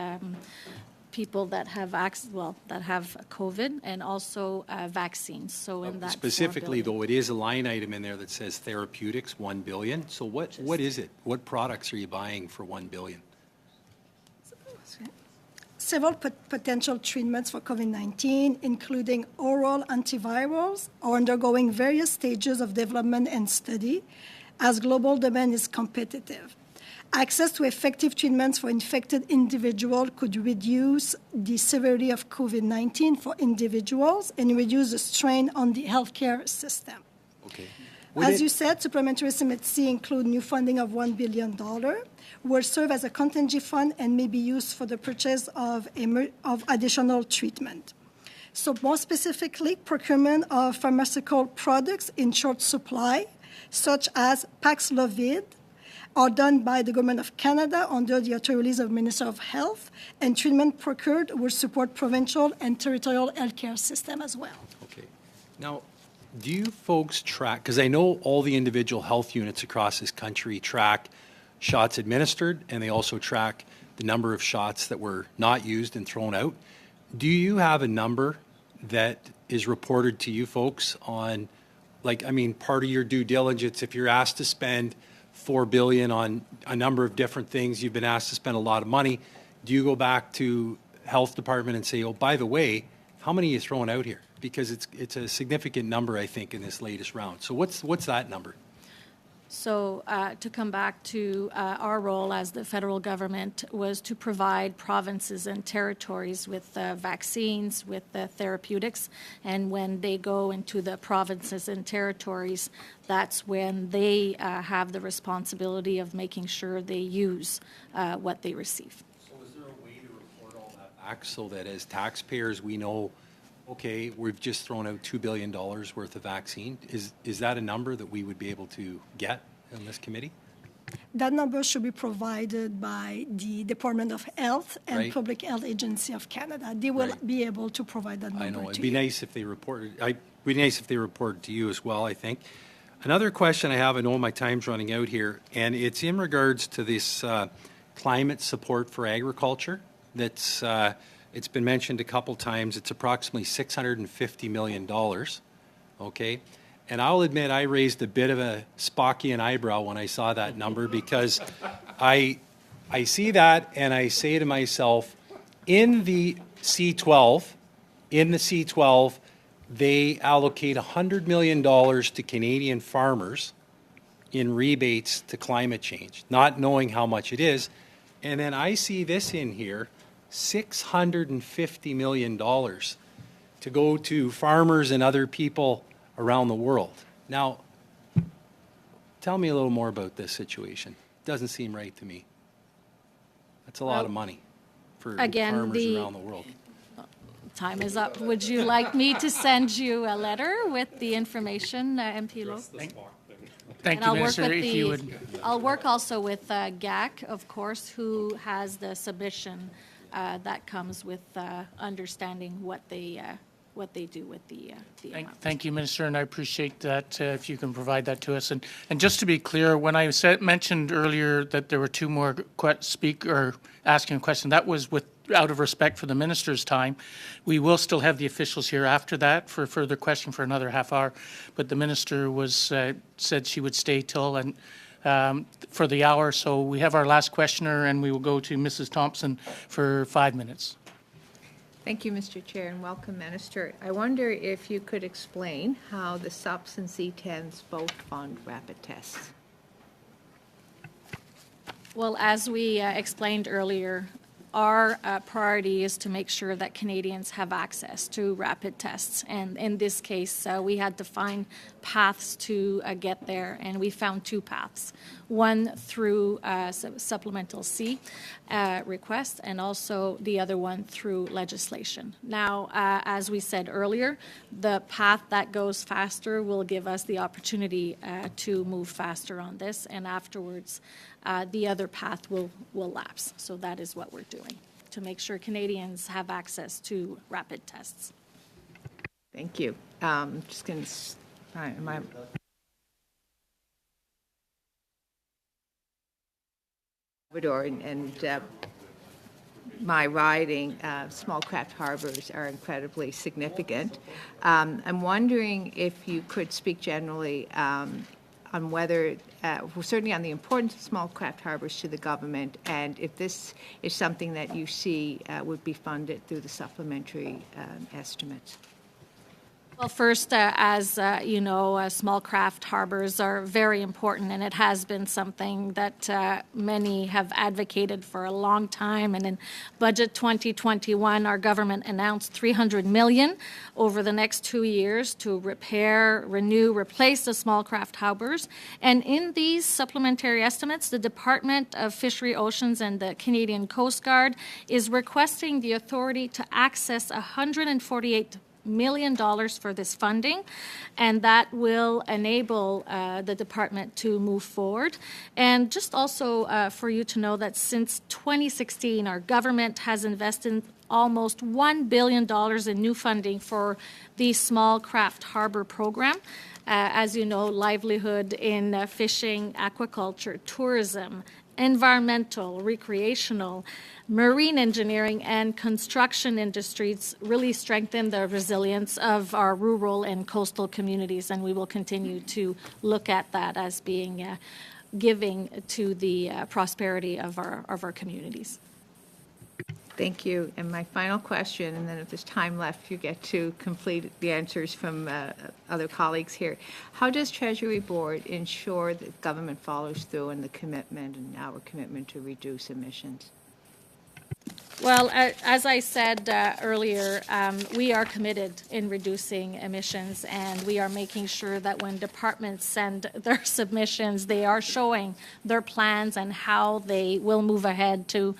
people that have that have COVID and also vaccines. So in that specifically, though, it is a line item in there that says therapeutics, $1 billion. So what is it? What products are you buying for $1 billion? Several potential treatments for COVID-19, including oral antivirals, are undergoing various stages of development and study as global demand is competitive. Access to effective treatments for infected individuals could reduce the severity of COVID-19 for individuals and reduce the strain on the healthcare system. Okay. As you said, Supplementary Estimate C include new funding of $1 billion, will serve as a contingency fund and may be used for the purchase of additional treatment. So more specifically, procurement of pharmaceutical products in short supply, such as Paxlovid, are done by the Government of Canada under the authorities of Minister of Health, and treatment procured will support provincial and territorial healthcare system as well. Okay. Now, do you folks track, because I know all the individual health units across this country track shots administered, and they also track the number of shots that were not used and thrown out. Do you have a number that is reported to you folks on, part of your due diligence, if you're asked to spend $4 billion on a number of different things, you've been asked to spend a lot of money, do you go back to health department and say, oh, by the way, how many are you throwing out here? Because it's a significant number, I think, in this latest round. So what's that number? So to come back to our role as the federal government was to provide provinces and territories with vaccines, with therapeutics, and when they go into the provinces and territories, that's when they have the responsibility of making sure they use what they receive. So is there a way to report all that back so that as taxpayers we know, okay, we've just thrown out $2 billion worth of vaccine? Is that a number that we would be able to get in this committee? That number should be provided by the Department of Health and Public Health Agency of Canada. They will be able to provide that number. I know. It'd be nice if they reported. It'd be nice if they reported to you as well, I think. Another question I have, I know my time's running out here, and it's in regards to this climate support for agriculture. That's it's been mentioned a couple times. It's approximately $650 million, okay? And I'll admit I raised a bit of a Spockian eyebrow when I saw that number because I see that and I say to myself, in the C12, they allocate $100 million to Canadian farmers in rebates to climate change, not knowing how much it is. And then I see this in here, $650 million to go to farmers and other people around the world. Now, tell me a little more about this situation. Doesn't seem right to me. That's a lot of money for farmers around the world. Time is up. Would you like me to send you a letter with the information, MP Lowe? Thank you, Minister. If you would. I'll work also with GAC, of course, who has the submission that comes with understanding what they do with the amount. Thank you, Minister, and I appreciate that if you can provide that to us. And just to be clear, when I mentioned earlier that there were two more asking a question, that was out of respect for the Minister's time. We will still have the officials here after that for further question for another half hour, but the Minister said she would stay till for the hour. So we have our last questioner, and we will go to Mrs. Thompson for 5 minutes. Thank you, Mr. Chair, and welcome, Minister. I wonder if you could explain how the SUPs and C10s both fund rapid tests. Well, as we explained earlier, our priority is to make sure that Canadians have access to rapid tests. And in this case, we had to find paths to get there, and we found two paths. One through supplemental C request, and also the other one through legislation. Now, as we said earlier, the path that goes faster will give us the opportunity to move faster on this, and afterwards the other path will lapse. So that is what we're doing, to make sure Canadians have access to rapid tests. Thank you. Just going to... and my riding, small craft harbors are incredibly significant. I'm wondering if you could speak generally on whether, certainly on the importance of small craft harbors to the government, and if this is something that you see would be funded through the supplementary estimates. Well, first, as you know, small craft harbors are very important, and it has been something that many have advocated for a long time. And in Budget 2021, our government announced $300 million over the next 2 years to repair, renew, replace the small craft harbors. And in these supplementary estimates, the Department of Fishery, Oceans, and the Canadian Coast Guard is requesting the authority to access $148 million for this funding, and that will enable the department to move forward. And just also for you to know that since 2016, our government has invested almost $1 billion in new funding for the small craft harbor program. As you know, livelihood in fishing, aquaculture, tourism, environmental, recreational, marine engineering, and construction industries really strengthen the resilience of our rural and coastal communities, and we will continue to look at that as being giving to the prosperity of our communities. Thank you. And my final question, and then if there's time left, you get to complete the answers from other colleagues here. How does Treasury Board ensure that government follows through on the commitment and our commitment to reduce emissions? Well, as I said earlier, we are committed in reducing emissions, and we are making sure that when departments send their submissions, they are showing their plans and how they will move ahead to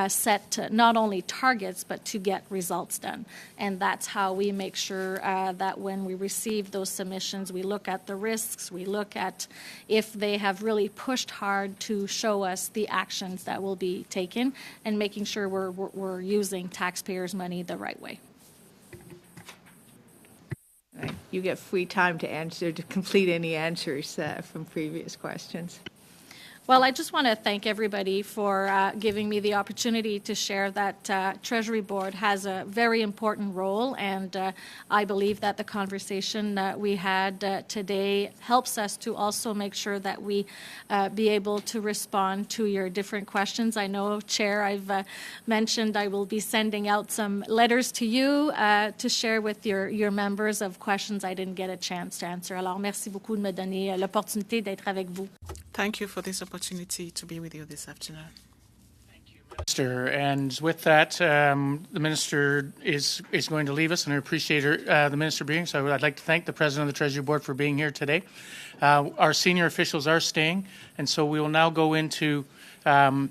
set not only targets, but to get results done. And that's how we make sure that when we receive those submissions, we look at the risks, we look at if they have really pushed hard to show us the actions that will be taken, and making sure we're using taxpayers' money the right way. Right. You get free time to complete any answers from previous questions. Well, I just want to thank everybody for giving me the opportunity to share that Treasury Board has a very important role, and I believe that the conversation we had today helps us to also make sure that we be able to respond to your different questions. I know, Chair, I've mentioned I will be sending out some letters to you to share with your members of questions I didn't get a chance to answer. Alors, merci beaucoup de me donner l'opportunité d'être avec vous. Thank you for this opportunity to be with you this afternoon. Minister, and with that, the Minister is going to leave us, and I appreciate the Minister being. So I'd like to thank the President of the Treasury Board for being here today. Our senior officials are staying, and so we will now go into a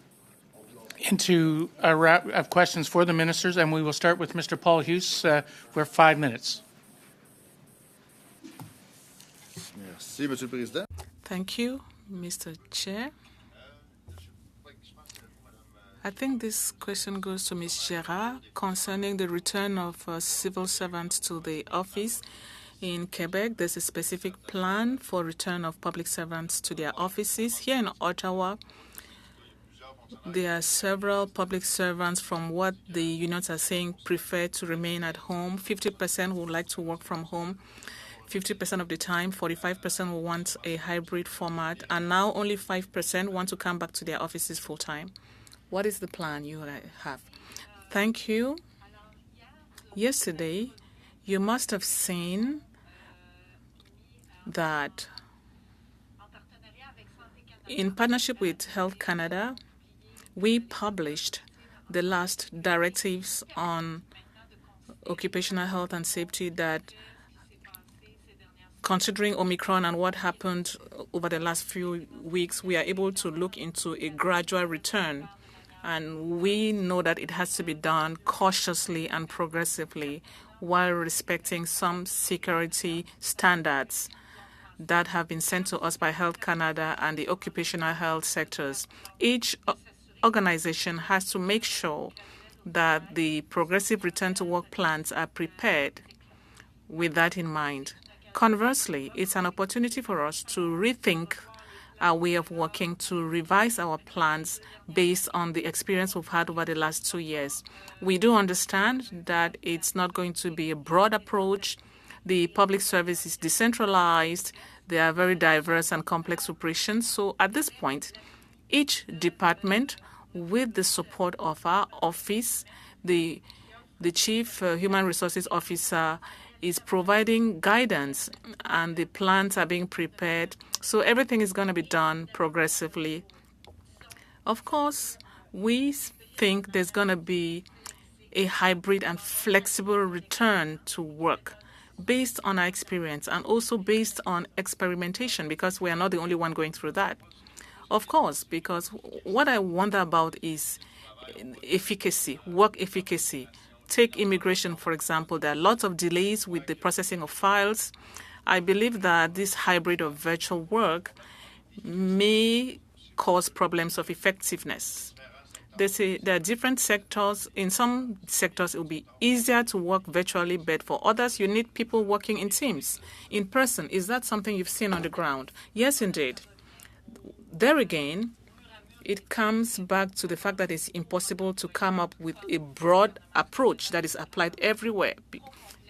wrap of questions for the ministers, and we will start with Mr. Paul Hughes for 5 minutes. Merci, Monsieur le Président. Thank you, Mr. Chair. I think this question goes to Ms. Gerard concerning the return of civil servants to the office. In Quebec, there's a specific plan for return of public servants to their offices. Here in Ottawa, there are several public servants, from what the unions are saying, prefer to remain at home. 50% would like to work from home 50% of the time. 45% will want a hybrid format. And now only 5% want to come back to their offices full time. What is the plan you have? Thank you. Yesterday, you must have seen that in partnership with Health Canada, we published the last directives on occupational health and safety that, considering Omicron and what happened over the last few weeks, we are able to look into a gradual return. And we know that it has to be done cautiously and progressively while respecting some security standards that have been sent to us by Health Canada and the occupational health sectors. Each organization has to make sure that the progressive return to work plans are prepared with that in mind. Conversely, it's an opportunity for us to rethink our way of working, to revise our plans based on the experience we've had over the last 2 years. We do understand that it's not going to be a broad approach. The public service is decentralized. There are very diverse and complex operations. So at this point, each department, with the support of our office, the Chief Human Resources Officer is providing guidance, and the plans are being prepared. So everything is going to be done progressively. Of course, we think there's going to be a hybrid and flexible return to work based on our experience and also based on experimentation, because we are not the only one going through that. Of course, because what I wonder about is efficacy, work efficacy. Take immigration, for example. There are lots of delays with the processing of files. I believe that this hybrid of virtual work may cause problems of effectiveness. There are different sectors. In some sectors, it will be easier to work virtually, but for others, you need people working in teams, in person. Is that something you've seen on the ground? Yes, indeed. There again, it comes back to the fact that it's impossible to come up with a broad approach that is applied everywhere,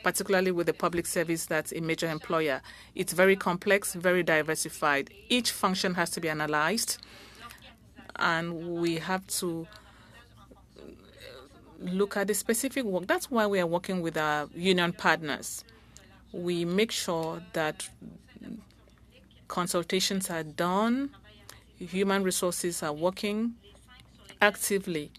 particularly with the public service that's a major employer. It's very complex, very diversified. Each function has to be analyzed, and we have to look at the specific work. That's why we are working with our union partners. We make sure that consultations are done. Human resources are working actively.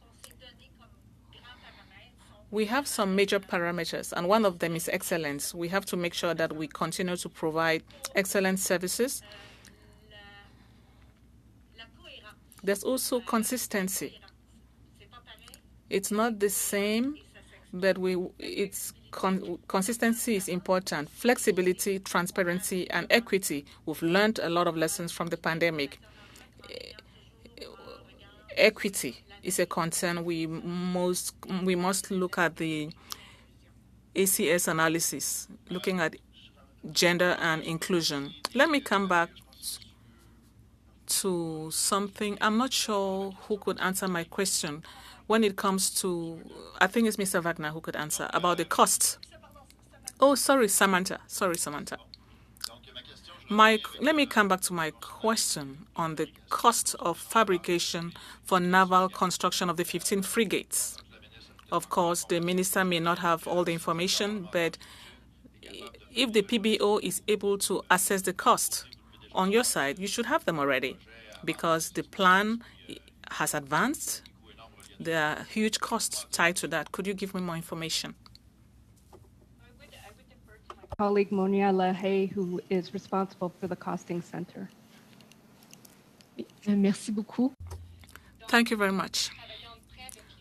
We have some major parameters, and one of them is excellence. We have to make sure that we continue to provide excellent services. There's also consistency. It's not the same, but consistency is important. Flexibility, transparency, and equity. We've learned a lot of lessons from the pandemic. Equity is a concern. We must look at the ACS analysis, looking at gender and inclusion. Let me come back to something. I'm not sure who could answer my question when it comes to, I think it's Mr. Wagner who could answer, about the costs. Oh, sorry, Samantha. Let me come back to my question on the cost of fabrication for naval construction of the 15 frigates. Of course, the minister may not have all the information, but if the PBO is able to assess the cost on your side, you should have them already, because the plan has advanced. There are huge costs tied to that. Could you give me more information? Colleague Monia Lahaye, who is responsible for the costing center. Merci beaucoup. Thank you very much.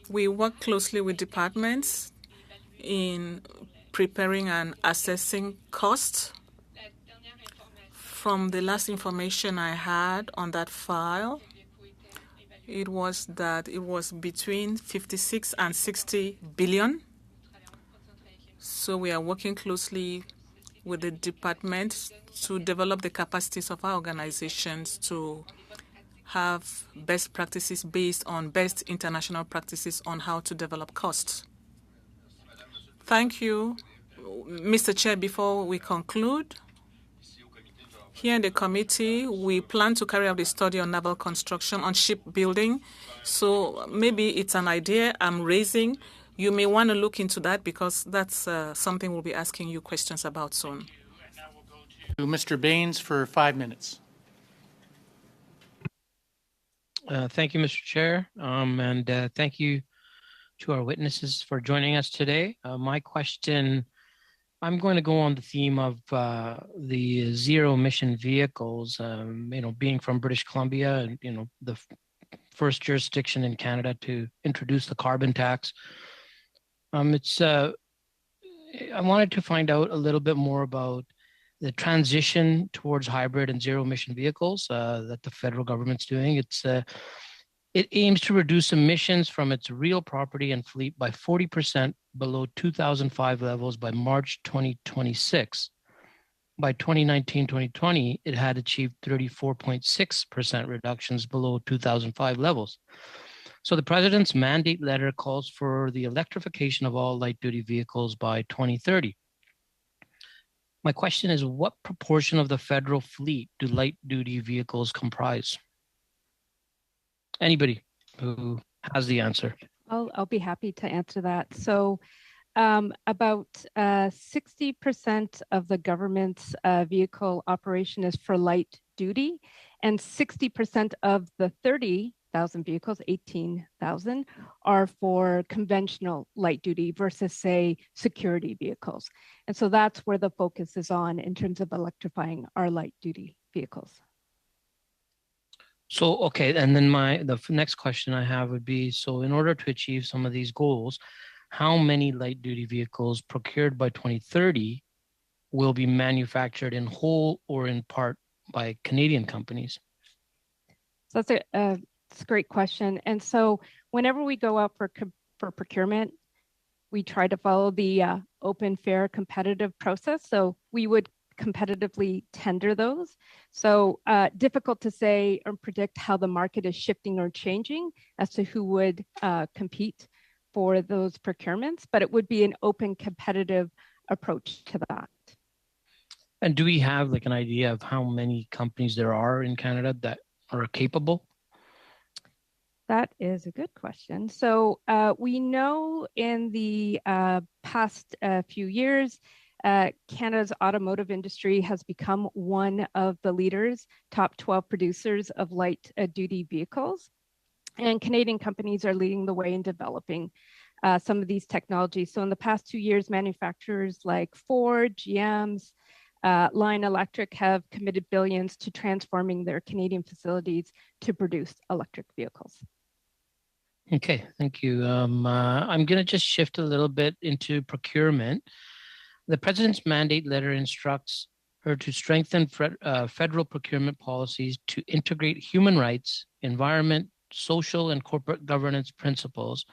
We work closely with departments in preparing and assessing costs. From the last information I had on that file, it was that it was between 56 and 60 billion. So we are working closely with the department to develop the capacities of our organizations to have best practices based on best international practices on how to develop costs. Thank you. Mr. Chair, before we conclude, here in the committee, we plan to carry out a study on naval construction, on shipbuilding. So maybe it's an idea I'm raising. You may want to look into that because that's something we'll be asking you questions about soon. To Mr. Baines for 5 minutes. Thank you, Mr. Chair, and thank you to our witnesses for joining us today. My question, I'm going to go on the theme of the zero-emission vehicles. Being from British Columbia, and the first jurisdiction in Canada to introduce the carbon tax. I wanted to find out a little bit more about the transition towards hybrid and zero-emission vehicles that the federal government's doing. It aims to reduce emissions from its real property and fleet by 40% below 2005 levels by March 2026. By 2019-2020, it had achieved 34.6% reductions below 2005 levels. So the president's mandate letter calls for the electrification of all light-duty vehicles by 2030. My question is, what proportion of the federal fleet do light-duty vehicles comprise? Anybody who has the answer? I'll be happy to answer that. So about 60% of the government's vehicle operation is for light duty, and 60% of the 30,000 vehicles, 18,000, are for conventional light duty versus, say, security vehicles. And so that's where the focus is on in terms of electrifying our light duty vehicles. So, okay, and then the next question I have would be, so in order to achieve some of these goals, how many light-duty vehicles procured by 2030 will be manufactured in whole or in part by Canadian companies? So that's a great question. And so whenever we go out for procurement, we try to follow the open, fair, competitive process. So we would competitively tender those. So difficult to say or predict how the market is shifting or changing as to who would compete for those procurements, but it would be an open, competitive approach to that. And do we have like an idea of how many companies there are in Canada that are capable? That is a good question. So we know in the past few years, Canada's automotive industry has become one of the leaders, top 12 producers of light duty vehicles. And Canadian companies are leading the way in developing some of these technologies. So in the past 2 years, manufacturers like Ford, GM's, Lion Electric have committed billions to transforming their Canadian facilities to produce electric vehicles. Okay, thank you. I'm going to just shift a little bit into procurement. The president's mandate letter instructs her to strengthen federal procurement policies to integrate human rights, environment, social and corporate governance principles,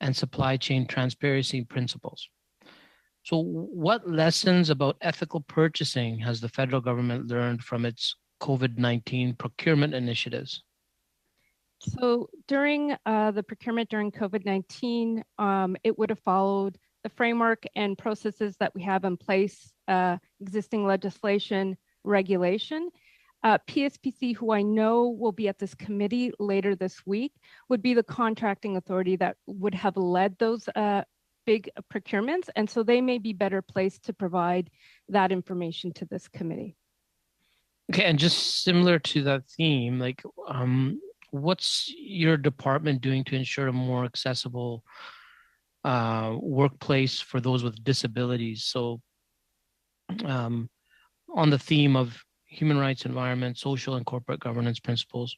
and supply chain transparency principles. So what lessons about ethical purchasing has the federal government learned from its COVID-19 procurement initiatives? So during the procurement during COVID-19, it would have followed the framework and processes that we have in place, existing legislation, regulation. PSPC, who I know will be at this committee later this week, would be the contracting authority that would have led those big procurements. And so they may be better placed to provide that information to this committee. Okay, and just similar to that theme, like what's your department doing to ensure a more accessible workplace for those with disabilities? So on the theme of human rights, environment, social and corporate governance principles.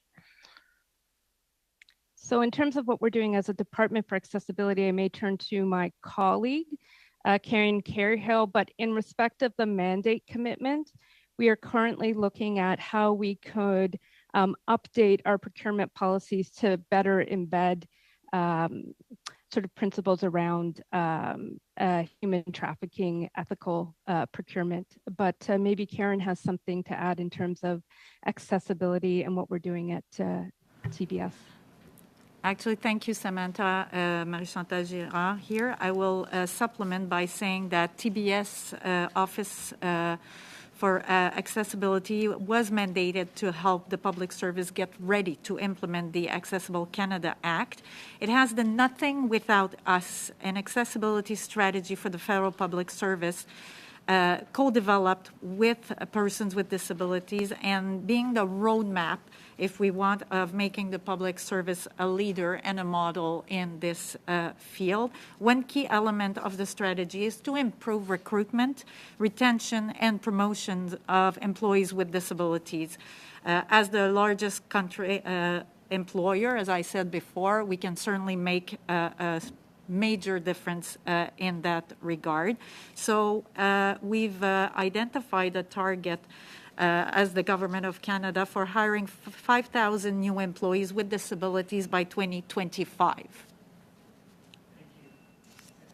So in terms of what we're doing as a Department for Accessibility, I may turn to my colleague, Karen Cahill, but in respect of the mandate commitment, we are currently looking at how we could update our procurement policies to better embed sort of principles around human trafficking, ethical procurement. But maybe Karen has something to add in terms of accessibility and what we're doing at TBS. Actually, thank you, Samantha. Marie-Chantal Girard here. I will supplement by saying that TBS Office for Accessibility was mandated to help the public service get ready to implement the Accessible Canada Act. It has the Nothing Without Us, an accessibility strategy for the federal public service, co-developed with persons with disabilities and being the roadmap, if we want, of making the public service a leader and a model in this field. One key element of the strategy is to improve recruitment, retention, and promotion of employees with disabilities. As the largest country employer, as I said before, we can certainly make a major difference in that regard. So we've identified a target as the Government of Canada for hiring 5,000 new employees with disabilities by 2025.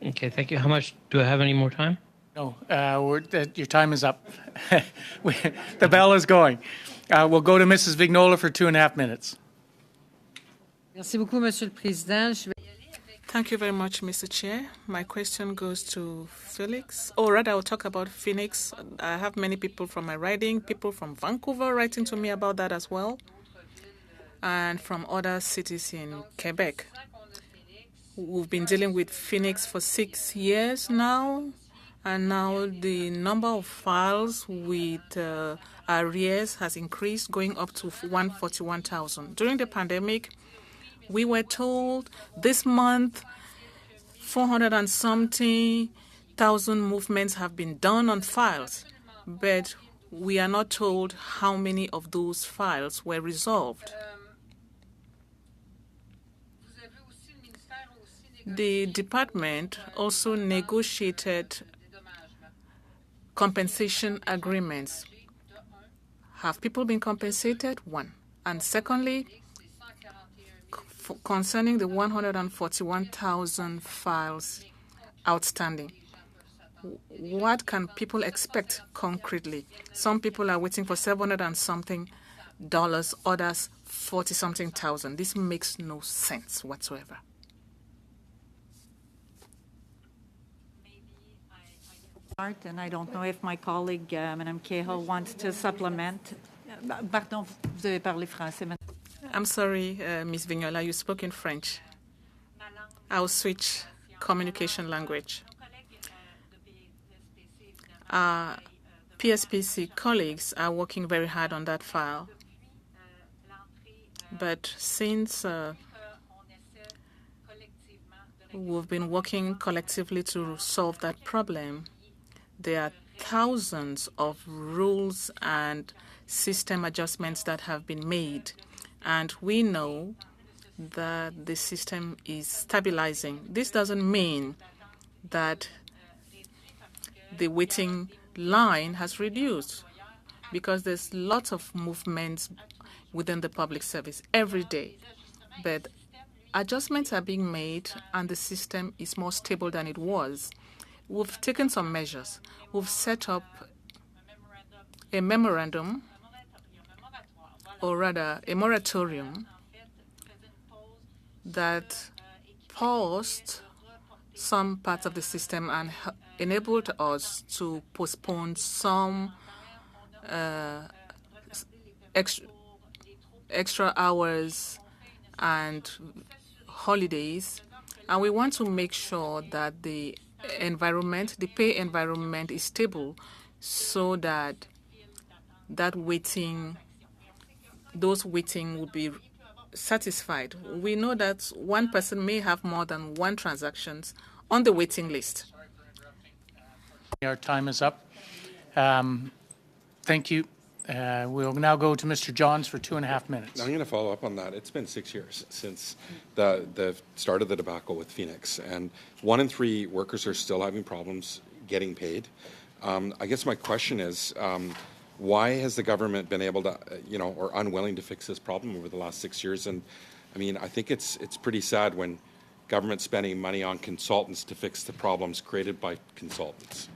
Okay, thank you. How much, do I have any more time? No, your time is up. The bell is going. We'll go to Mrs. Vignola for 2.5 minutes. Merci beaucoup, Monsieur le Président. Thank you very much, Mr. Chair. My question goes to Felix, or rather I'll talk about Phoenix. I have many people from my riding, people from Vancouver writing to me about that as well, and from other cities in Quebec. We've been dealing with Phoenix for 6 years now, and now the number of files with arrears has increased, going up to 141,000. During the pandemic, we were told this month 400 and something thousand movements have been done on files, but we are not told how many of those files were resolved. The department also negotiated compensation agreements. Have people been compensated? One. And secondly, concerning the 141,000 files outstanding, what can people expect concretely? Some people are waiting for $700 and something, others 40-something thousand. This makes no sense whatsoever. And I don't know if my colleague, Mme Cahill, wants to supplement. Pardon, vous avez parlé français. I'm sorry, Ms. Vignola, you spoke in French. I'll switch communication language. Our PSPC colleagues are working very hard on that file. But since we've been working collectively to solve that problem, there are thousands of rules and system adjustments that have been made. And we know that the system is stabilizing. This doesn't mean that the waiting line has reduced, because there's lots of movements within the public service every day. But adjustments are being made and the system is more stable than it was. We've taken some measures. We've set up a memorandum, or rather a moratorium, that paused some parts of the system and enabled us to postpone some extra hours and holidays. And we want to make sure that the environment, the pay environment, is stable, so that those waiting will be satisfied. We know that one person may have more than one transactions on the waiting list. Our time is up. Thank you. We'll now go to Mr. Johns for 2.5 minutes. I'm going to follow up on that. It's been 6 years since the start of the debacle with Phoenix, and 1 in 3 workers are still having problems getting paid. I guess my question is, Why has the government been able to, or unwilling to fix this problem over the last 6 years? And I mean, I think it's pretty sad when government's spending money on consultants to fix the problems created by consultants.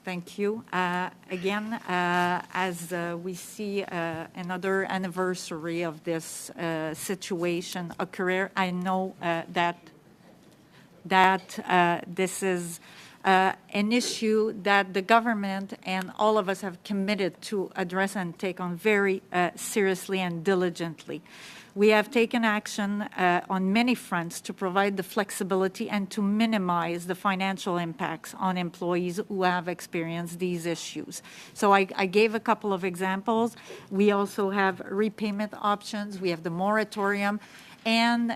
Thank you. Again, as we see another anniversary of this situation occur, I know that this is an issue that the government and all of us have committed to address and take on very seriously and diligently. We have taken action on many fronts to provide the flexibility and to minimize the financial impacts on employees who have experienced these issues. So I gave a couple of examples. We also have repayment options. We have the moratorium. And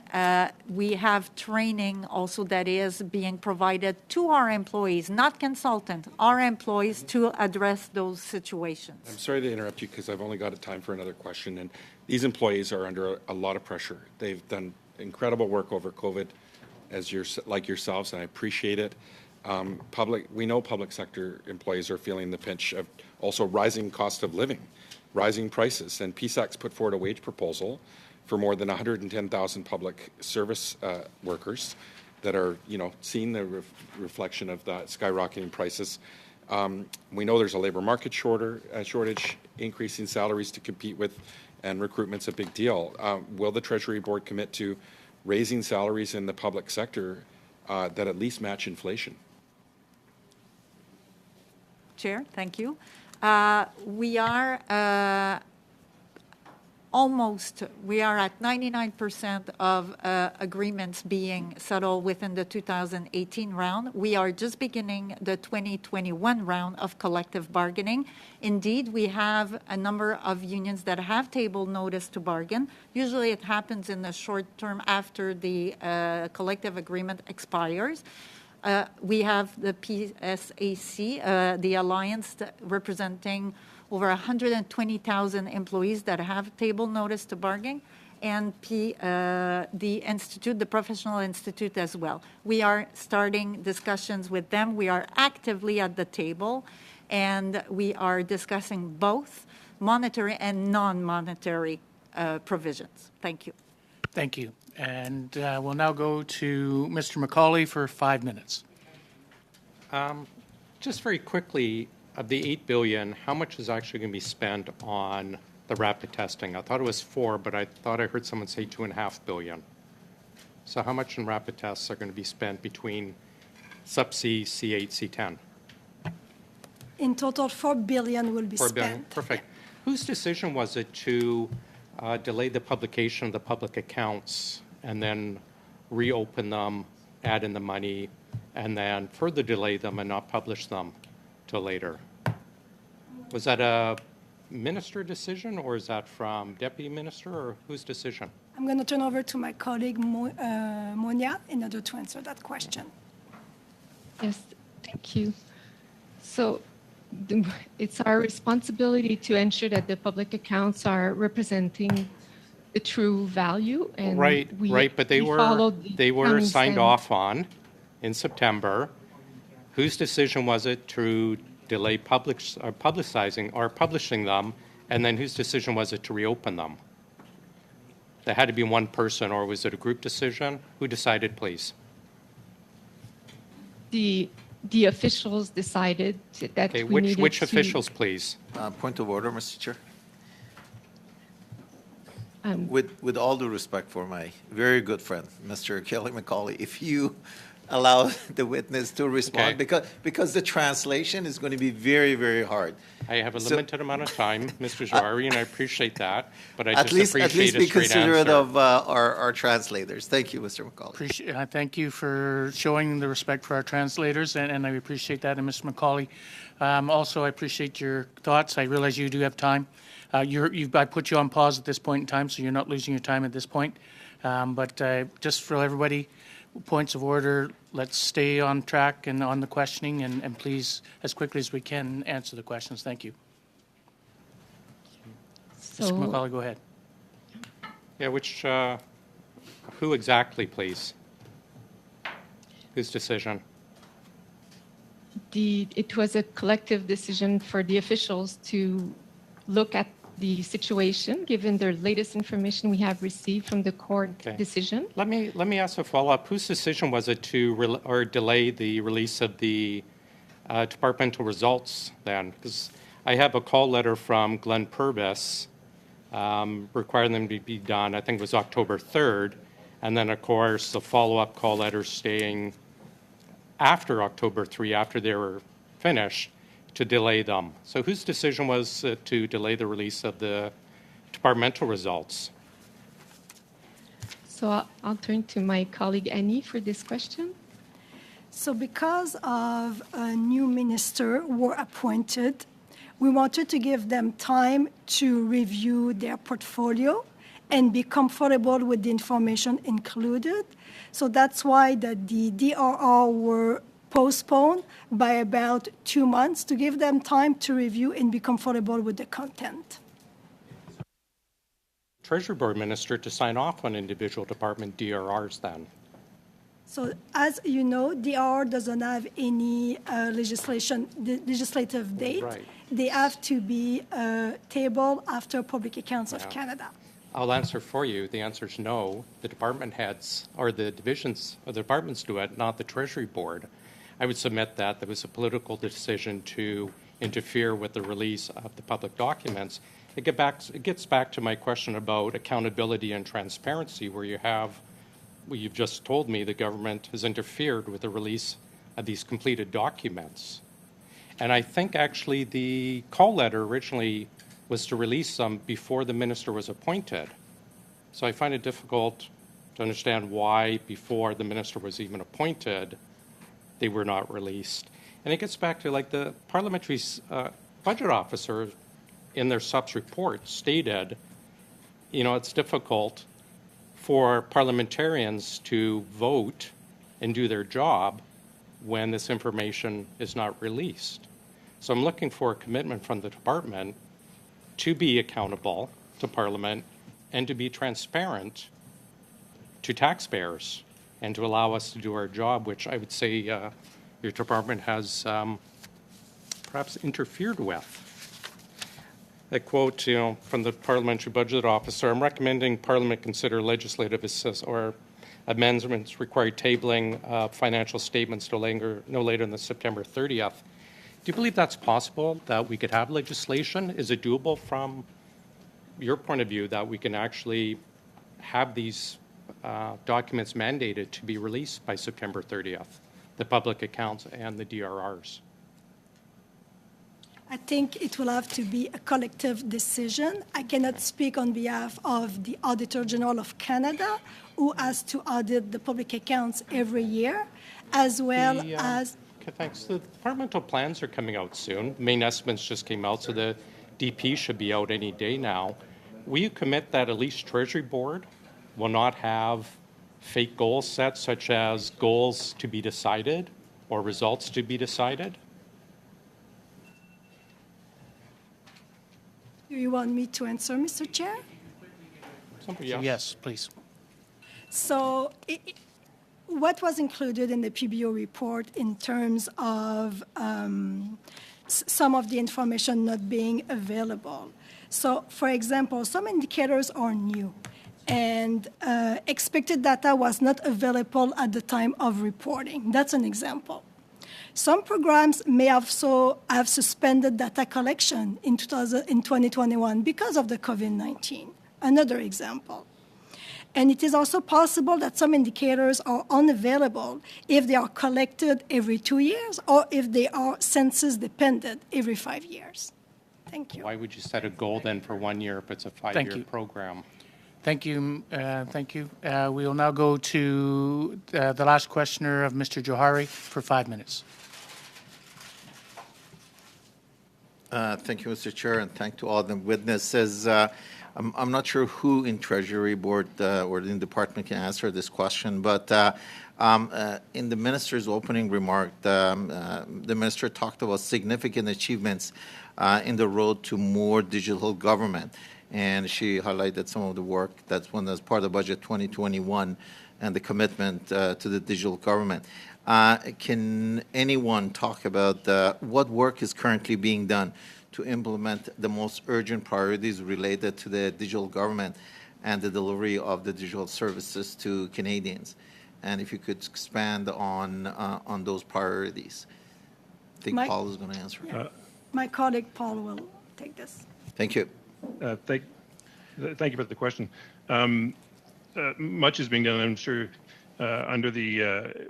we have training also that is being provided to our employees, not consultants, our employees, to address those situations. I'm sorry to interrupt you because I've only got time for another question. And these employees are under a lot of pressure. They've done incredible work over COVID, like yourselves, and I appreciate it. We know public sector employees are feeling the pinch of also rising cost of living, rising prices, and PSAC's put forward a wage proposal for more than 110,000 public service workers that are, seeing the reflection of that skyrocketing prices. We know there's a labor market shortage, increasing salaries to compete with, and recruitment's a big deal. Will the Treasury Board commit to raising salaries in the public sector that at least match inflation? Chair, thank you. We are at 99% of agreements being settled within the 2018 round. We are just beginning the 2021 round of collective bargaining. Indeed, we have a number of unions that have tabled notice to bargain. Usually it happens in the short term after the collective agreement expires. We have the PSAC, the alliance representing over 120,000 employees that have table notice to bargain, and the institute, the professional institute as well. We are starting discussions with them. We are actively at the table, and we are discussing both monetary and non-monetary provisions. Thank you. Thank you. And we'll now go to Mr. McCauley for 5 minutes. Just very quickly, of the $8 billion, how much is actually going to be spent on the rapid testing? I thought it was 4, but I thought I heard someone say $2.5 billion. So how much in rapid tests are going to be spent between sub-C, C8, C10? In total, $4 billion will be $4 spent. billion, perfect. Whose decision was it to delay the publication of the public accounts and then reopen them, add in the money, and then further delay them and not publish them till later? Was that a minister decision, or is that from deputy minister, or whose decision? I'm going to turn over to my colleague Monia in order to answer that question. Yes, thank you. So it's our responsibility to ensure that the public accounts are representing the true value. And right, but they were signed off on in September. Whose decision was it to delay publicizing or publishing them, and then whose decision was it to reopen them? There had to be one person, or was it a group decision? Who decided, please? The officials decided that okay, we needed which to... officials, please? Point of order, Mr. Chair. With all due respect for my very good friend, Mr. Kelly McCauley, if you allow the witness to respond, because the translation is going to be very, very hard. I have a limited amount of time, Mr. Jouari, and I appreciate that, but I at least be considerate of our translators. Thank you, Mr. McCauley. Thank you for showing the respect for our translators, and I appreciate that. And Mr. McCauley, also I appreciate your thoughts. I realize you do have time. I put you on pause at this point in time, so you're not losing your time at this point. But just for everybody, points of order, let's stay on track and on the questioning, and please, as quickly as we can, answer the questions. Thank you. So, Mr. McCauley, go ahead. Yeah, who exactly, please? Whose decision? it was a collective decision for the officials to look at the situation, given the latest information we have received from the court decision. Let me ask a follow-up. Whose decision was it to delay the release of the departmental results then? Because I have a call letter from Glenn Purvis requiring them to be done, I think it was October 3rd, and then, of course, the follow-up call letter staying after October 3, after they were finished, to delay them. So whose decision was to delay the release of the departmental results? So I'll turn to my colleague Annie for this question. So because of a new minister were appointed, we wanted to give them time to review their portfolio and be comfortable with the information included. So that's why the DRR were postponed by about 2 months to give them time to review and be comfortable with the content. Treasury Board Minister to sign off on individual department DRRs then? So as you know, DRR doesn't have any legislative date. Right. They have to be tabled after Public Accounts of Canada. I'll answer for you. The answer is no. The department heads or the divisions or the departments do it, not the Treasury Board. I would submit that there was a political decision to interfere with the release of the public documents. It gets back to my question about accountability and transparency, where you've just told me the government has interfered with the release of these completed documents. And I think actually the call letter originally was to release them before the minister was appointed. So I find it difficult to understand why before the minister was even appointed, they were not released. And it gets back to like the parliamentary budget officer in their subs report stated, it's difficult for parliamentarians to vote and do their job when this information is not released. So I'm looking for a commitment from the department to be accountable to Parliament and to be transparent to taxpayers and to allow us to do our job, which I would say your department has perhaps interfered with. A quote, from the Parliamentary Budget Officer, I'm recommending Parliament consider legislative assist or amendments required tabling financial statements no later than September 30th. Do you believe that's possible, that we could have legislation? Is it doable from your point of view that we can actually have these documents mandated to be released by September 30th, the public accounts and the DRRs? I think it will have to be a collective decision. I cannot speak on behalf of the Auditor General of Canada, who has to audit the public accounts every year, as well as... Okay, thanks. The departmental plans are coming out soon. Main estimates just came out, so the DP should be out any day now. Will you commit that at least Treasury Board will not have fake goals set, such as goals to be decided or results to be decided? Do you want me to answer, Mr. Chair? Yes, please. So what was included in the PBO report in terms of some of the information not being available? So, for example, some indicators are new, and expected data was not available at the time of reporting. That's an example. Some programs may also have suspended data collection in 2021 because of the COVID-19. Another example. And it is also possible that some indicators are unavailable if they are collected every 2 years or if they are census dependent every 5 years. Thank you. Why would you set a goal then for 1 year if it's a 5-year program? Thank you. Thank you. We will now go to the last questioner of Mr. Johari for 5 minutes. Thank you, Mr. Chair, and thank to all the witnesses. I'm not sure who in Treasury Board or in the department can answer this question, but in the minister's opening remark, the minister talked about significant achievements in the road to more digital government. and she highlighted some of the work that's part of Budget 2021 and the commitment to the digital government. Can anyone talk about what work is currently being done to implement the most urgent priorities related to the digital government and the delivery of the digital services to Canadians? And if you could expand on those priorities. I think Paul is going to answer. Yeah. My colleague Paul will take this. Thank you. Thank you for the question. Much is being done, I'm sure, under the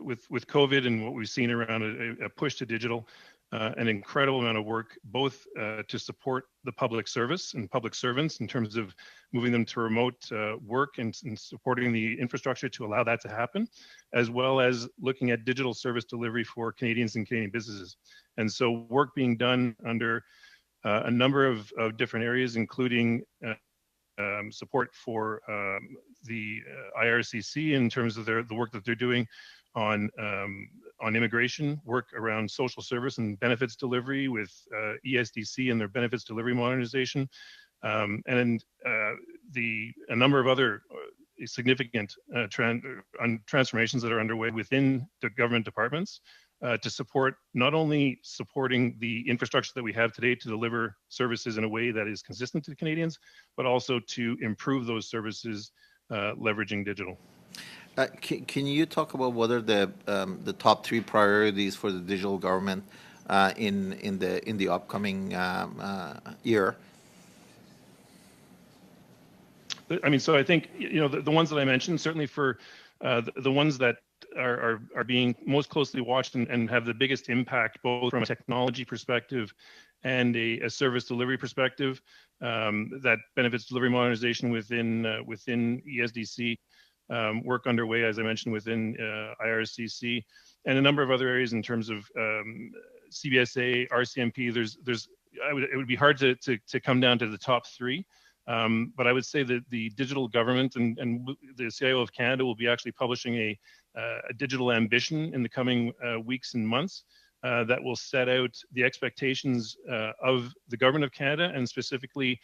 with COVID and what we've seen around a push to digital. An incredible amount of work, both to support the public service and public servants in terms of moving them to remote work and supporting the infrastructure to allow that to happen, as well as looking at digital service delivery for Canadians and Canadian businesses. And so work being done under a number of different areas, including support for the IRCC in terms of the work that they're doing on immigration, work around social service and benefits delivery with ESDC and their benefits delivery modernization, and a number of other significant transformations that are underway within the government departments to support not only supporting the infrastructure that we have today to deliver services in a way that is consistent to Canadians, but also to improve those services leveraging digital. Can you talk about what are the top three priorities for the digital government in the upcoming year? I mean, so I think the ones that I mentioned, certainly for the ones that are being most closely watched and have the biggest impact, both from a technology perspective and a service delivery perspective, that benefits delivery modernization within ESDC. Work underway, as I mentioned, within IRCC, and a number of other areas in terms of CBSA, RCMP. It would be hard to come down to the top three, but I would say that the digital government and the CIO of Canada will be actually publishing a digital ambition in the coming weeks and months that will set out the expectations of the government of Canada and specifically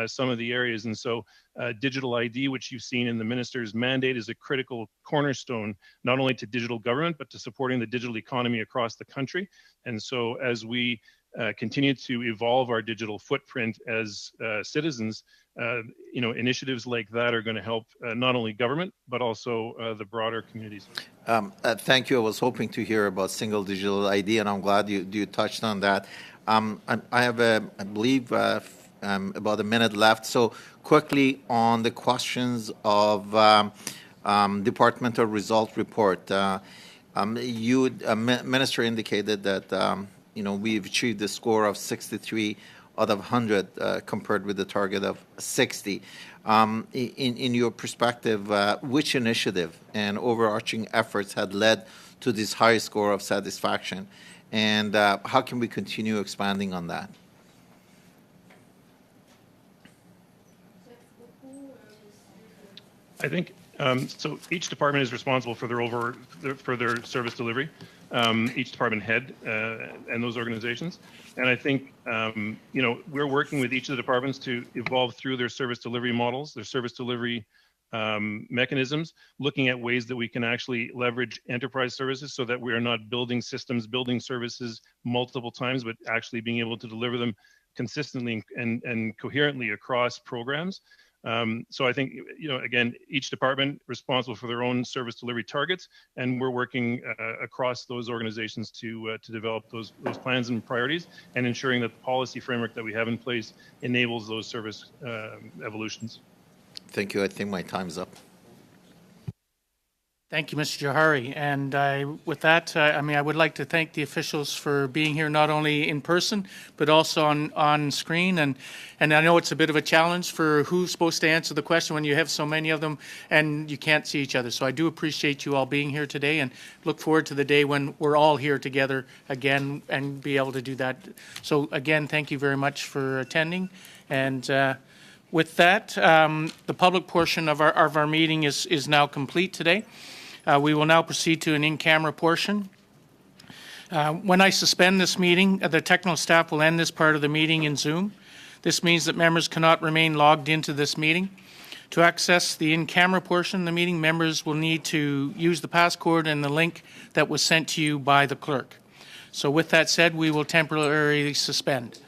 some of the areas. And so digital ID, which you've seen in the minister's mandate, is a critical cornerstone, not only to digital government, but to supporting the digital economy across the country. And so as we continue to evolve our digital footprint as citizens, initiatives like that are going to help not only government, but also the broader communities. Thank you. I was hoping to hear about single digital ID, and I'm glad you touched on that. I have, I believe, about a minute left. So quickly on the questions of departmental result report. Minister indicated that we've achieved a score of 63 out of 100 compared with the target of 60. In your perspective, which initiative and overarching efforts had led to this high score of satisfaction, and how can we continue expanding on that? I think so. Each department is responsible for their service delivery. Each department head and those organizations, and I think we're working with each of the departments to evolve through their service delivery models, their service delivery mechanisms, looking at ways that we can actually leverage enterprise services so that we are not building systems, building services multiple times, but actually being able to deliver them consistently and coherently across programs. So I think, again, each department responsible for their own service delivery targets, and we're working across those organizations to develop those plans and priorities, and ensuring that the policy framework that we have in place enables those service evolutions. Thank you. I think my time's up. Thank you, Mr. Johari. And with that, I would like to thank the officials for being here, not only in person, but also on screen. And I know it's a bit of a challenge for who's supposed to answer the question when you have so many of them and you can't see each other. So I do appreciate you all being here today and look forward to the day when we're all here together again and be able to do that. So again, thank you very much for attending. And with that, the public portion of our meeting is now complete today. We will now proceed to an in-camera portion. When I suspend this meeting, the technical staff will end this part of the meeting in Zoom. This means that members cannot remain logged into this meeting. To access the in-camera portion of the meeting, members will need to use the passcode and the link that was sent to you by the clerk. So with that said, we will temporarily suspend.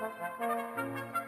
Thank you.